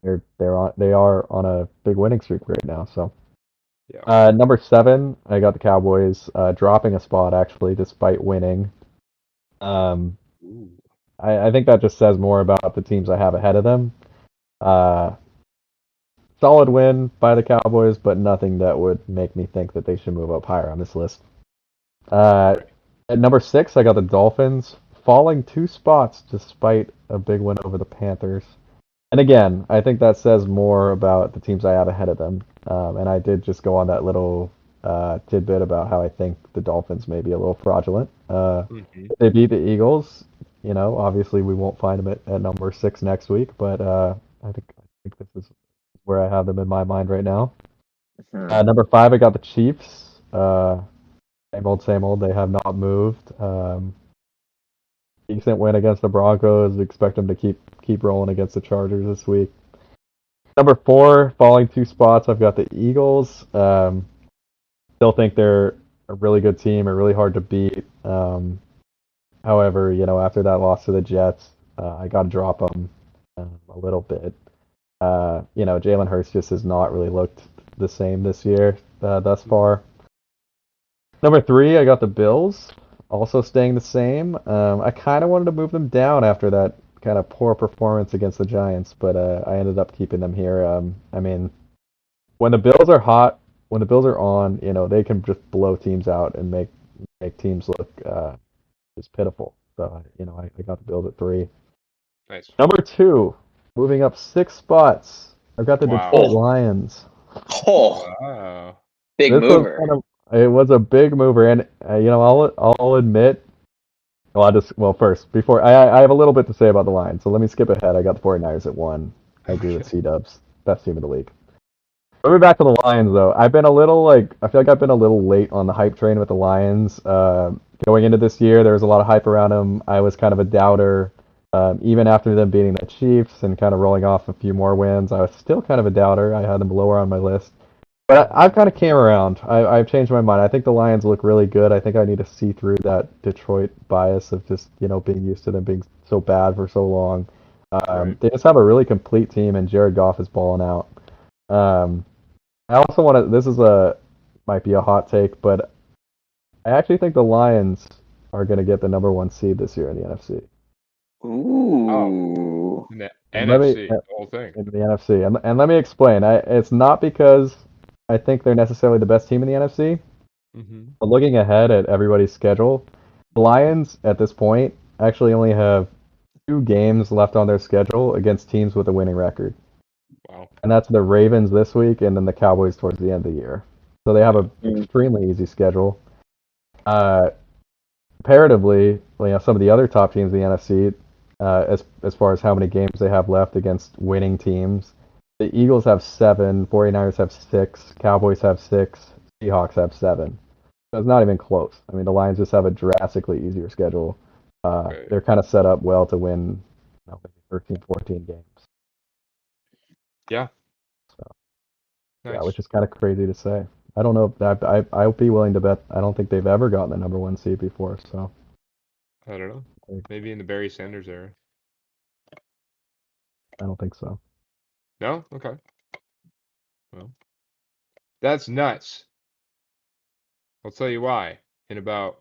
they are on a big winning streak right now. So. Yeah. Number 7, I got the Cowboys dropping a spot actually, despite winning. I think that just says more about the teams I have ahead of them. Solid win by the Cowboys, but nothing that would make me think that they should move up higher on this list. At number 6, I got the Dolphins falling 2 spots despite a big win over the Panthers. And again, I think that says more about the teams I have ahead of them. And I did just go on that little tidbit about how I think the Dolphins may be a little fraudulent. If they beat the Eagles, obviously we won't find them at number 6 next week, but I think this is where I have them in my mind right now. Number 5, I got the Chiefs. Same old. They have not moved. Decent win against the Broncos. Expect them to keep rolling against the Chargers this week. Number 4, falling 2 spots, I've got the Eagles. Still think they're a really good team, are really hard to beat. However, after that loss to the Jets, I got to drop them a little bit. Jalen Hurts just has not really looked the same this year thus far. Number 3, I got the Bills. also staying the same. I kind of wanted to move them down after that kind of poor performance against the Giants, but I ended up keeping them here. I mean, when the Bills are hot, when the Bills are on, they can just blow teams out and make teams look just pitiful. So, I got the Bills at 3. Nice. Number 2, moving up 6 spots. I've got the Detroit Lions. Oh, wow. Big mover. It was a big mover, and I'll admit. Well, first, before I have a little bit to say about the Lions, so let me skip ahead. I got the 49ers at 1. I agree with CDubs, best team in the league. Moving back to the Lions, though, I feel like I've been a little late on the hype train with the Lions. Going into this year, there was a lot of hype around them. I was kind of a doubter. Even after them beating the Chiefs and kind of rolling off a few more wins, I was still kind of a doubter. I had them lower on my list. But I've kind of came around. I've changed my mind. I think the Lions look really good. I think I need to see through that Detroit bias of just, being used to them being so bad for so long. They just have a really complete team, and Jared Goff is balling out. I also want to. Might be a hot take, but I actually think the Lions are going to get the number 1 seed this year in the NFC. Ooh. In the NFC, the whole thing. In the NFC, and let me explain. It's not because I think they're necessarily the best team in the NFC. But looking ahead at everybody's schedule, the Lions at this point actually only have 2 games left on their schedule against teams with a winning record. Wow. And that's the Ravens this week and then the Cowboys towards the end of the year. So they have an extremely easy schedule. Comparatively, some of the other top teams in the NFC, as far as how many games they have left against winning teams, the Eagles have 7, 49ers have 6, Cowboys have 6, Seahawks have 7. So it's not even close. I mean, the Lions just have a drastically easier schedule. They're kind of set up well to win, maybe 13, 14 games. Yeah. So, nice. Yeah, which is kind of crazy to say. I don't know. I'll be willing to bet. I don't think they've ever gotten the number 1 seed before. So I don't know. Maybe in the Barry Sanders era. I don't think so. No? Okay. Well, that's nuts. I'll tell you why in about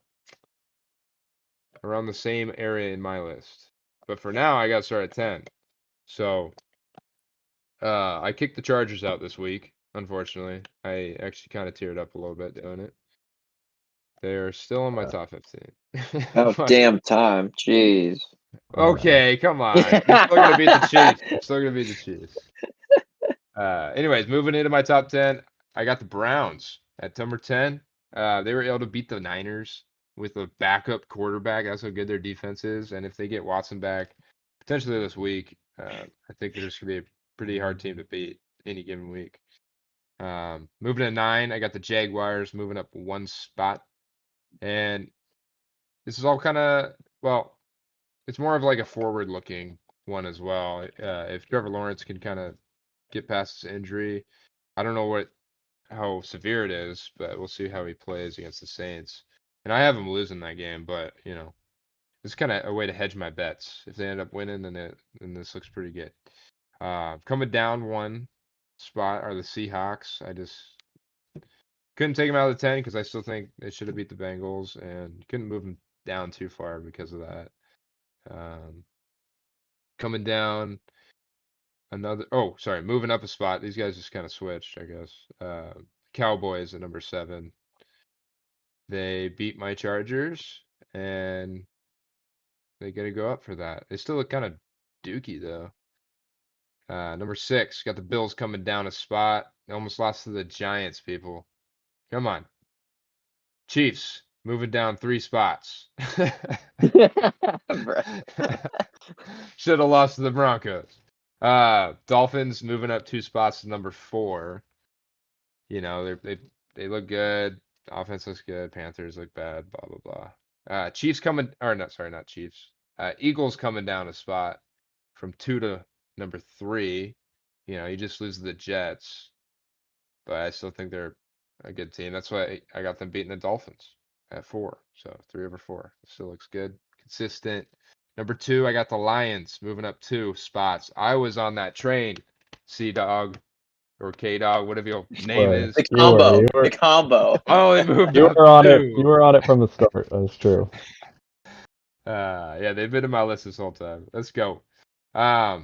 around the same area in my list. But for now, I got to start at 10. So I kicked the Chargers out this week, unfortunately. I actually kind of teared up a little bit doing it. They're still in my top 15. Oh, damn time. Jeez. Okay, come on. You're still going to beat the Chiefs. You're still going to beat the Chiefs. Anyways, moving into my top 10, I got the Browns at number 10. They were able to beat the Niners with a backup quarterback. That's how good their defense is. And if they get Watson back potentially this week, I think they're just going to be a pretty hard team to beat any given week. Moving to 9, I got the Jaguars moving up 1 spot. And this is all kind of, well, it's more of like a forward-looking one as well. If Trevor Lawrence can kind of get past his injury, I don't know how severe it is, but we'll see how he plays against the Saints. And I have him losing that game, but it's kind of a way to hedge my bets. If they end up winning, then this looks pretty good. Coming down 1 spot are the Seahawks. I just couldn't take them out of the 10 because I still think they should have beat the Bengals, and couldn't move them down too far because of that. Coming down moving up a spot. These guys just kind of switched, I guess. Cowboys at number 7. They beat my Chargers, and they got to go up for that. They still look kind of dookie, though. Number 6, got the Bills coming down a spot. They almost lost to the Giants, people. Come on. Chiefs moving down 3 spots. Should have lost to the Broncos. Dolphins moving up 2 spots to number 4. They look good. Offense looks good. Panthers look bad. Blah blah blah. Chiefs coming, or not? Sorry, not Chiefs. Eagles coming down a spot from 2 to number 3. You just lose to the Jets, but I still think they're a good team. That's why I got them beating the Dolphins at 4. So 3 over 4. Still looks good, consistent. Number 2, I got the Lions moving up 2 spots. I was on that train. C-Dog. or K-Dog, whatever your name is. The combo. The combo. Oh, they moved You up were on too. it. You were on it from the start. That's true. Yeah, they've been in my list this whole time. Let's go. So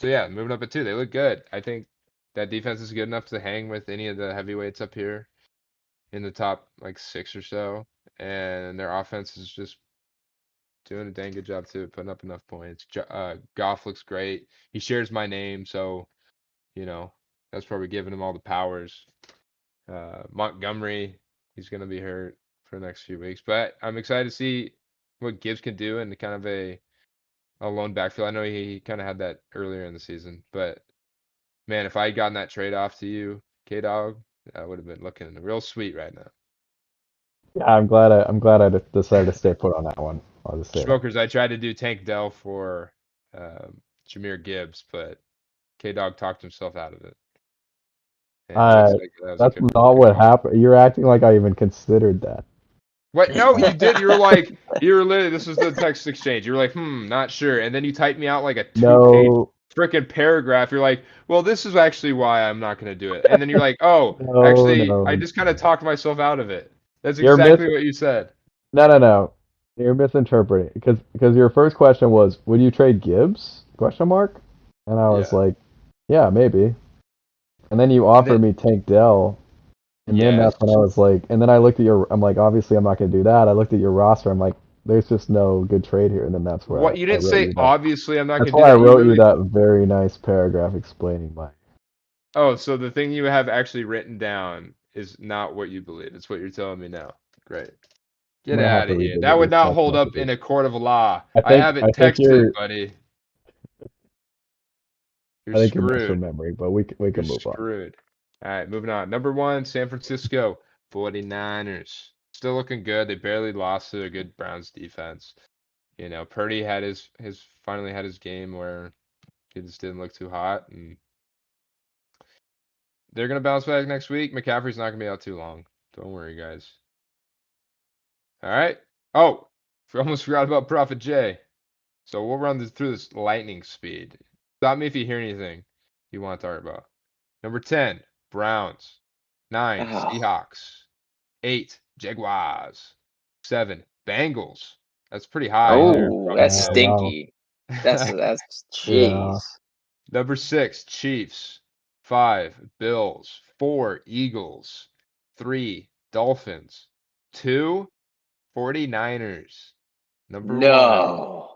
yeah, moving up at 2. They look good. I think that defense is good enough to hang with any of the heavyweights up here in the top like 6 or so. And their offense is just doing a dang good job too, putting up enough points. Goff looks great. He shares my name, so you know that's probably giving him all the powers. Montgomery, he's gonna be hurt for the next few weeks, but I'm excited to see what Gibbs can do in kind of a lone backfield. I know he kind of had that earlier in the season, but man, if I had gotten that trade off to you, K-Dog, that would have been looking real sweet right now. Yeah, I'm glad I decided to stay put on that one. I'll just say Smokers, I tried to do Tank Dell for Jahmyr Gibbs, but K-Dog talked himself out of it. That's not what happened. You're acting like I even considered that. What? No, you did. You were literally, this was the text exchange. You were like, not sure. And then you typed me out like a 2-page freaking paragraph. You're like, well, this is actually why I'm not going to do it. And then you're like, oh, I just kind of talked myself out of it. That's exactly what you said. No. You're misinterpreting because your first question was, would you trade Gibbs? ? And I was like, yeah, maybe. And then you offered me Tank Dell. And then that's when I was like, and then I looked at I'm like, obviously I'm not going to do that. I looked at your roster. I'm like, there's just no good trade here. And then that's where you didn't say, obviously I'm not going to do that. That's why I wrote you that very nice paragraph explaining why. Oh, so the thing you have actually written down is not what you believe. It's what you're telling me now. Great. Get out of here. That would not hold up in a court of law. I have it texted, buddy. I think you're misremembering, but we can move on. Screwed. All right, moving on. Number 1, San Francisco 49ers. Still looking good. They barely lost to a good Browns defense. You know, Purdy had finally had his game where he just didn't look too hot, and they're gonna bounce back next week. McCaffrey's not gonna be out too long. Don't worry, guys. All right. Oh, almost forgot about Prophet J. So we'll run through this lightning speed. Stop me if you hear anything you want to talk about. Number 10, Browns. 9, Seahawks. 8, Jaguars. 7, Bengals. That's pretty high. Oh, that's stinky. That's jeez. Number 6, Chiefs. 5, Bills. 4, Eagles. 3, Dolphins. 2, 49ers. Number 1,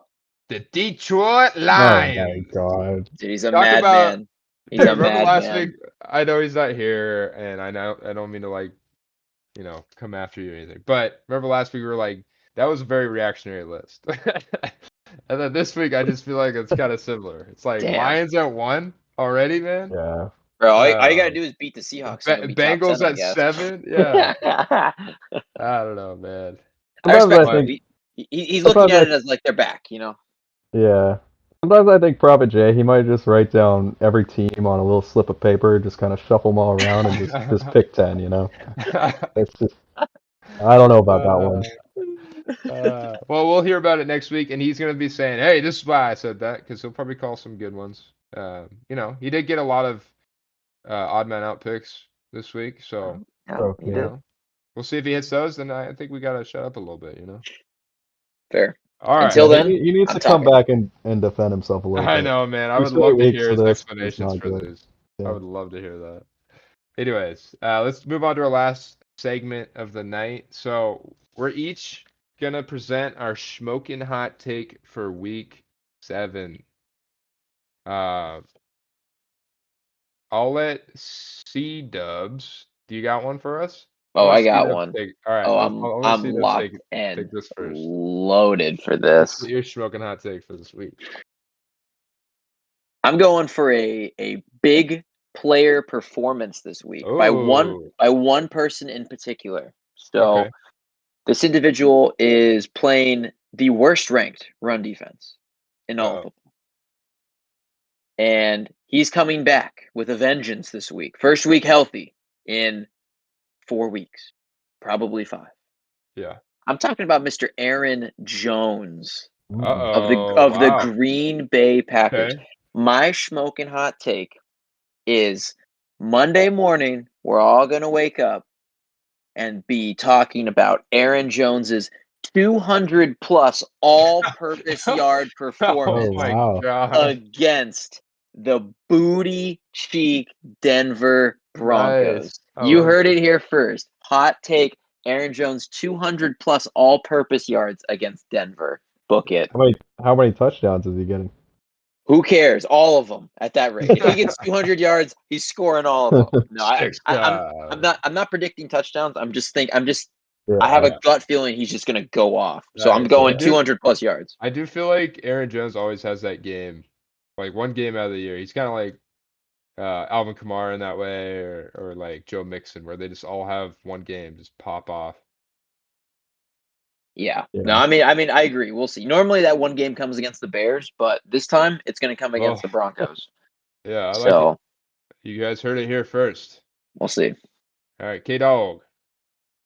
the Detroit Lions. Oh my God. Dude, he's a madman. He's a remember last week? I know he's not here, and I don't mean to come after you or anything. But remember last week we were like, that was a very reactionary list. And then this week I just feel like it's kind of similar. It's like Lions at 1 already, man. Yeah. Bro, all you gotta do is beat the Seahawks. Bengals 10, at 7. Yeah. I don't know, man. He's looking at it as like they're back, you know. Yeah. Sometimes I think Prophet J, he might just write down every team on a little slip of paper, just kind of shuffle them all around and just pick 10, you know? It's just, I don't know about that one. Well, we'll hear about it next week, and he's going to be saying, hey, this is why I said that, because he'll probably call some good ones. You know, he did get a lot of odd man out picks this week, so you know, we'll see if he hits those. Then I think we got to shut up a little bit, you know? Fair. All right. Until then, he needs to come back and defend himself a little bit. I know, man. I would love to hear his explanations for this. Yeah. I would love to hear that. Anyways, let's move on to our last segment of the night. So we're each gonna present our Shmokin Hot Take for week 7. I'll let CDubs. Do you got one for us? Oh, I got one. All right. Oh, I'm locked and loaded for this. Your Shmokin Hot Take for this week. I'm going for a big player performance this week by one person in particular. So this individual is playing the worst ranked run defense in all of football. And he's coming back with a vengeance this week. First week healthy in 4 weeks, probably 5. Yeah. I'm talking about Mr. Aaron Jones of the Green Bay Packers. My Shmokin Hot Take is Monday morning, we're all going to wake up and be talking about Aaron Jones's 200 plus all-purpose yard performance against the booty cheek Denver Broncos. Nice. You heard it here first. Hot take: Aaron Jones 200 plus all-purpose yards against Denver. Book it. How many touchdowns is he getting? Who cares? All of them at that rate. If he gets 200 yards, he's scoring all of them. No, I'm not predicting touchdowns. I have a gut feeling he's just gonna go off. So I'm going 200 plus yards. I do feel like Aaron Jones always has that game, like one game out of the year. He's kind of like Alvin Kamara in that way, or like Joe Mixon, where they just all have one game just pop off. Yeah. No, I mean, I agree. We'll see. Normally that one game comes against the Bears, but this time it's going to come against the Broncos. Yeah, I like it. You guys heard it here first. We'll see. All right, K-Dog,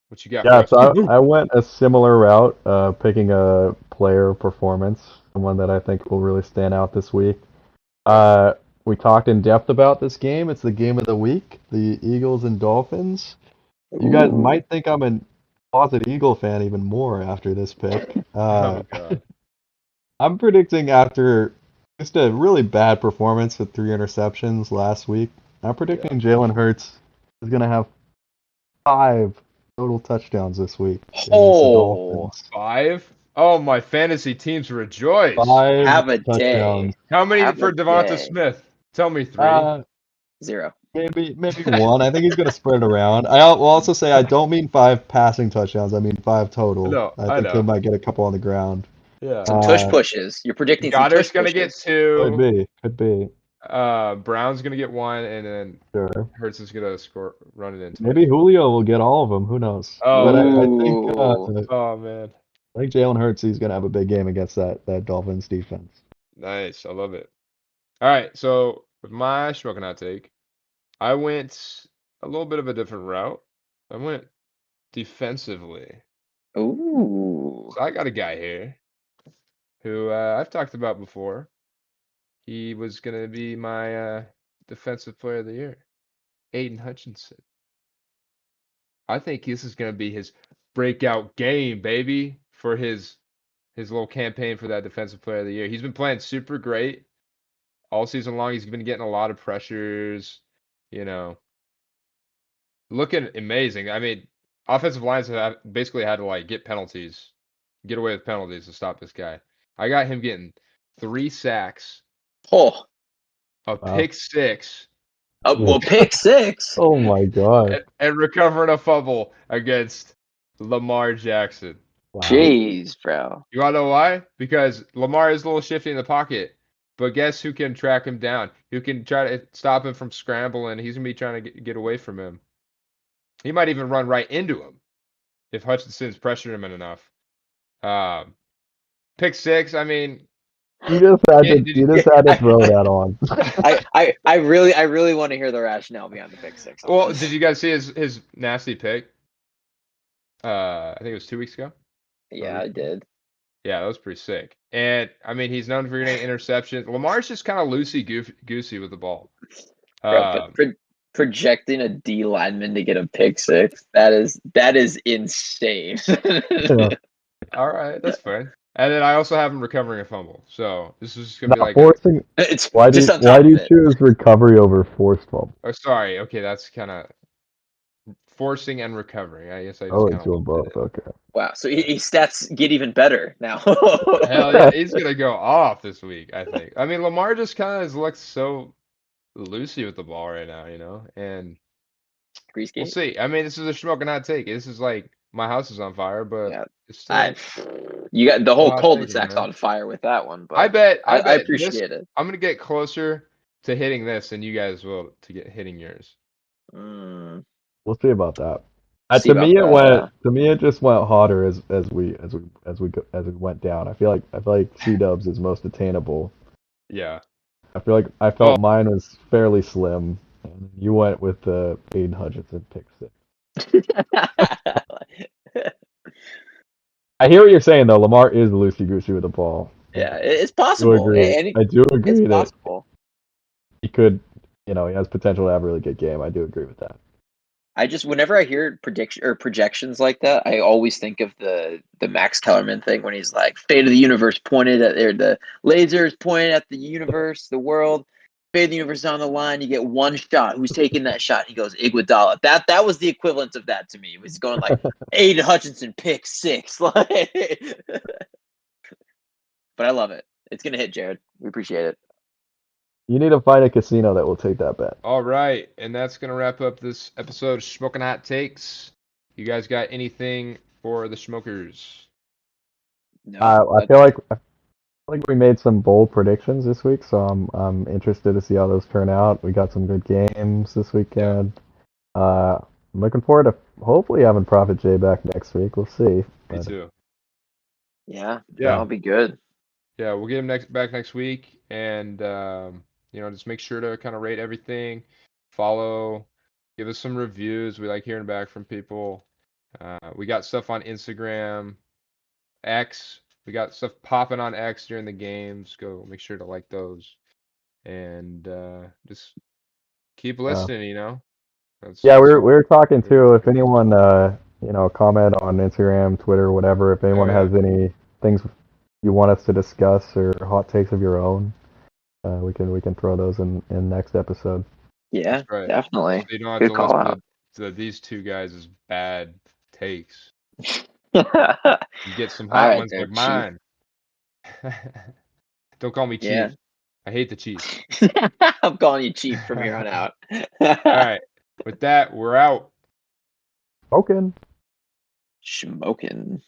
what you got? Yeah, so I went a similar route, picking a player performance, someone that I think will really stand out this week. We talked in depth about this game. It's the game of the week, the Eagles and Dolphins. You guys might think I'm a closet Eagle fan even more after this pick. Oh, God. I'm predicting after just a really bad performance with 3 interceptions last week, I'm predicting Jalen Hurts is going to have 5 total touchdowns this week. Oh, 5? Oh, my fantasy teams rejoice. 5 have a touchdowns. day. How many for Devonta Smith? Tell me 3. 0. Maybe 1. I think he's going to spread it around. I will also say I don't mean 5 passing touchdowns. I mean 5 total. No, I think he might get a couple on the ground. Yeah. Some tush pushes. You're predicting Goddard's going to get 2. Could be. Brown's going to get 1, and then Hurts is going to run it into. Maybe Julio will get all of them. Who knows? Oh, but I think. Oh man. I think Jalen Hurts is going to have a big game against that Dolphins defense. Nice, I love it. All right, so with my Shmokin Hot Take, I went a little bit of a different route. I went defensively. Ooh. So I got a guy here who I've talked about before. He was going to be my defensive player of the year, Aiden Hutchinson. I think this is going to be his breakout game, baby, for his little campaign for that defensive player of the year. He's been playing super great all season long. He's been getting a lot of pressures, looking amazing. I mean, offensive lines have basically had to like get away with penalties to stop this guy. I got him getting 3 sacks. A pick 6. Pick 6. Oh my God! And recovering a fumble against Lamar Jackson. Wow. Jeez, bro. You wanna know why? Because Lamar is a little shifty in the pocket, but guess who can track him down? Who can try to stop him from scrambling? He's gonna be trying to get away from him. He might even run right into him if Hutchinson's pressured him enough. Pick 6. I mean, you just had to throw that on. I really want to hear the rationale behind the pick 6. Well, did you guys see his nasty pick? I think it was 2 weeks ago. Yeah, I did. Yeah, that was pretty sick. And I mean, he's known for getting interceptions. Lamar's just kind of loosey-goosey with the ball. Bro, projecting a D lineman to get a pick 6, that is insane. All right, that's fine. And then I also have him recovering a fumble. So this is just gonna be like forcing. Why do you choose recovery over forced fumble? Oh, sorry. Okay, that's kind of forcing and recovering. I guess I just doing both. Okay. Wow. So his stats get even better now. Hell yeah, he's gonna go off this week. I think. I mean, Lamar just kind of looks so loosey with the ball right now, and we'll see. I mean, this is a Shmokin Hot Take. This is like my house is on fire, but it's still, you got the whole cul-de-sac's on fire with that one. But I bet I appreciate it. I'm gonna get closer to hitting this than you guys will to get hitting yours. We'll see about that. To me, it just went hotter as we went down. I feel like CDubs is most attainable. Yeah. I felt mine was fairly slim. And you went with the Aiden Hutchinson pick 6. I hear what you're saying though. Lamar is loosey-goosey with the ball. Yeah, it's possible. I do agree it's that possible. he could he has potential to have a really good game. I do agree with that. Whenever I hear projections like that, I always think of the Max Kellerman thing when he's like, "Fate of the universe pointed at there, the lasers pointed at the universe, the world. Fate of the universe is on the line. You get one shot. Who's taking that shot?" He goes, Iguodala. That was the equivalent of that to me. It was going like Aiden Hutchinson pick 6. Like, but I love it. It's gonna hit, Jared. We appreciate it. You need to find a casino that will take that bet. All right, and that's gonna wrap up this episode of Shmokin Hot Takes. You guys got anything for the Schmokers? No, I feel like we made some bold predictions this week, so I'm interested to see how those turn out. We got some good games this weekend. I'm looking forward to hopefully having Prophet J back next week. We'll see. Me too. Yeah, that'll be good. Yeah, we'll get him back next week, and just make sure to kind of rate everything, follow, give us some reviews. We like hearing back from people. We got stuff on Instagram, X. We got stuff popping on X during the games. Go make sure to like those, and just keep listening. Yeah, we were talking too. If anyone comment on Instagram, Twitter, whatever. If anyone has any things you want us to discuss or hot takes of your own, we can throw those in next episode. Yeah, right. Definitely. So you don't have good to call listen out. to these two guys' bad takes. You get some hot ones like mine. Don't call me Chief. Yeah. I hate the Chief. I'm calling you Chief from here on out. All right. With that, we're out. Smokin'. Shmokin'.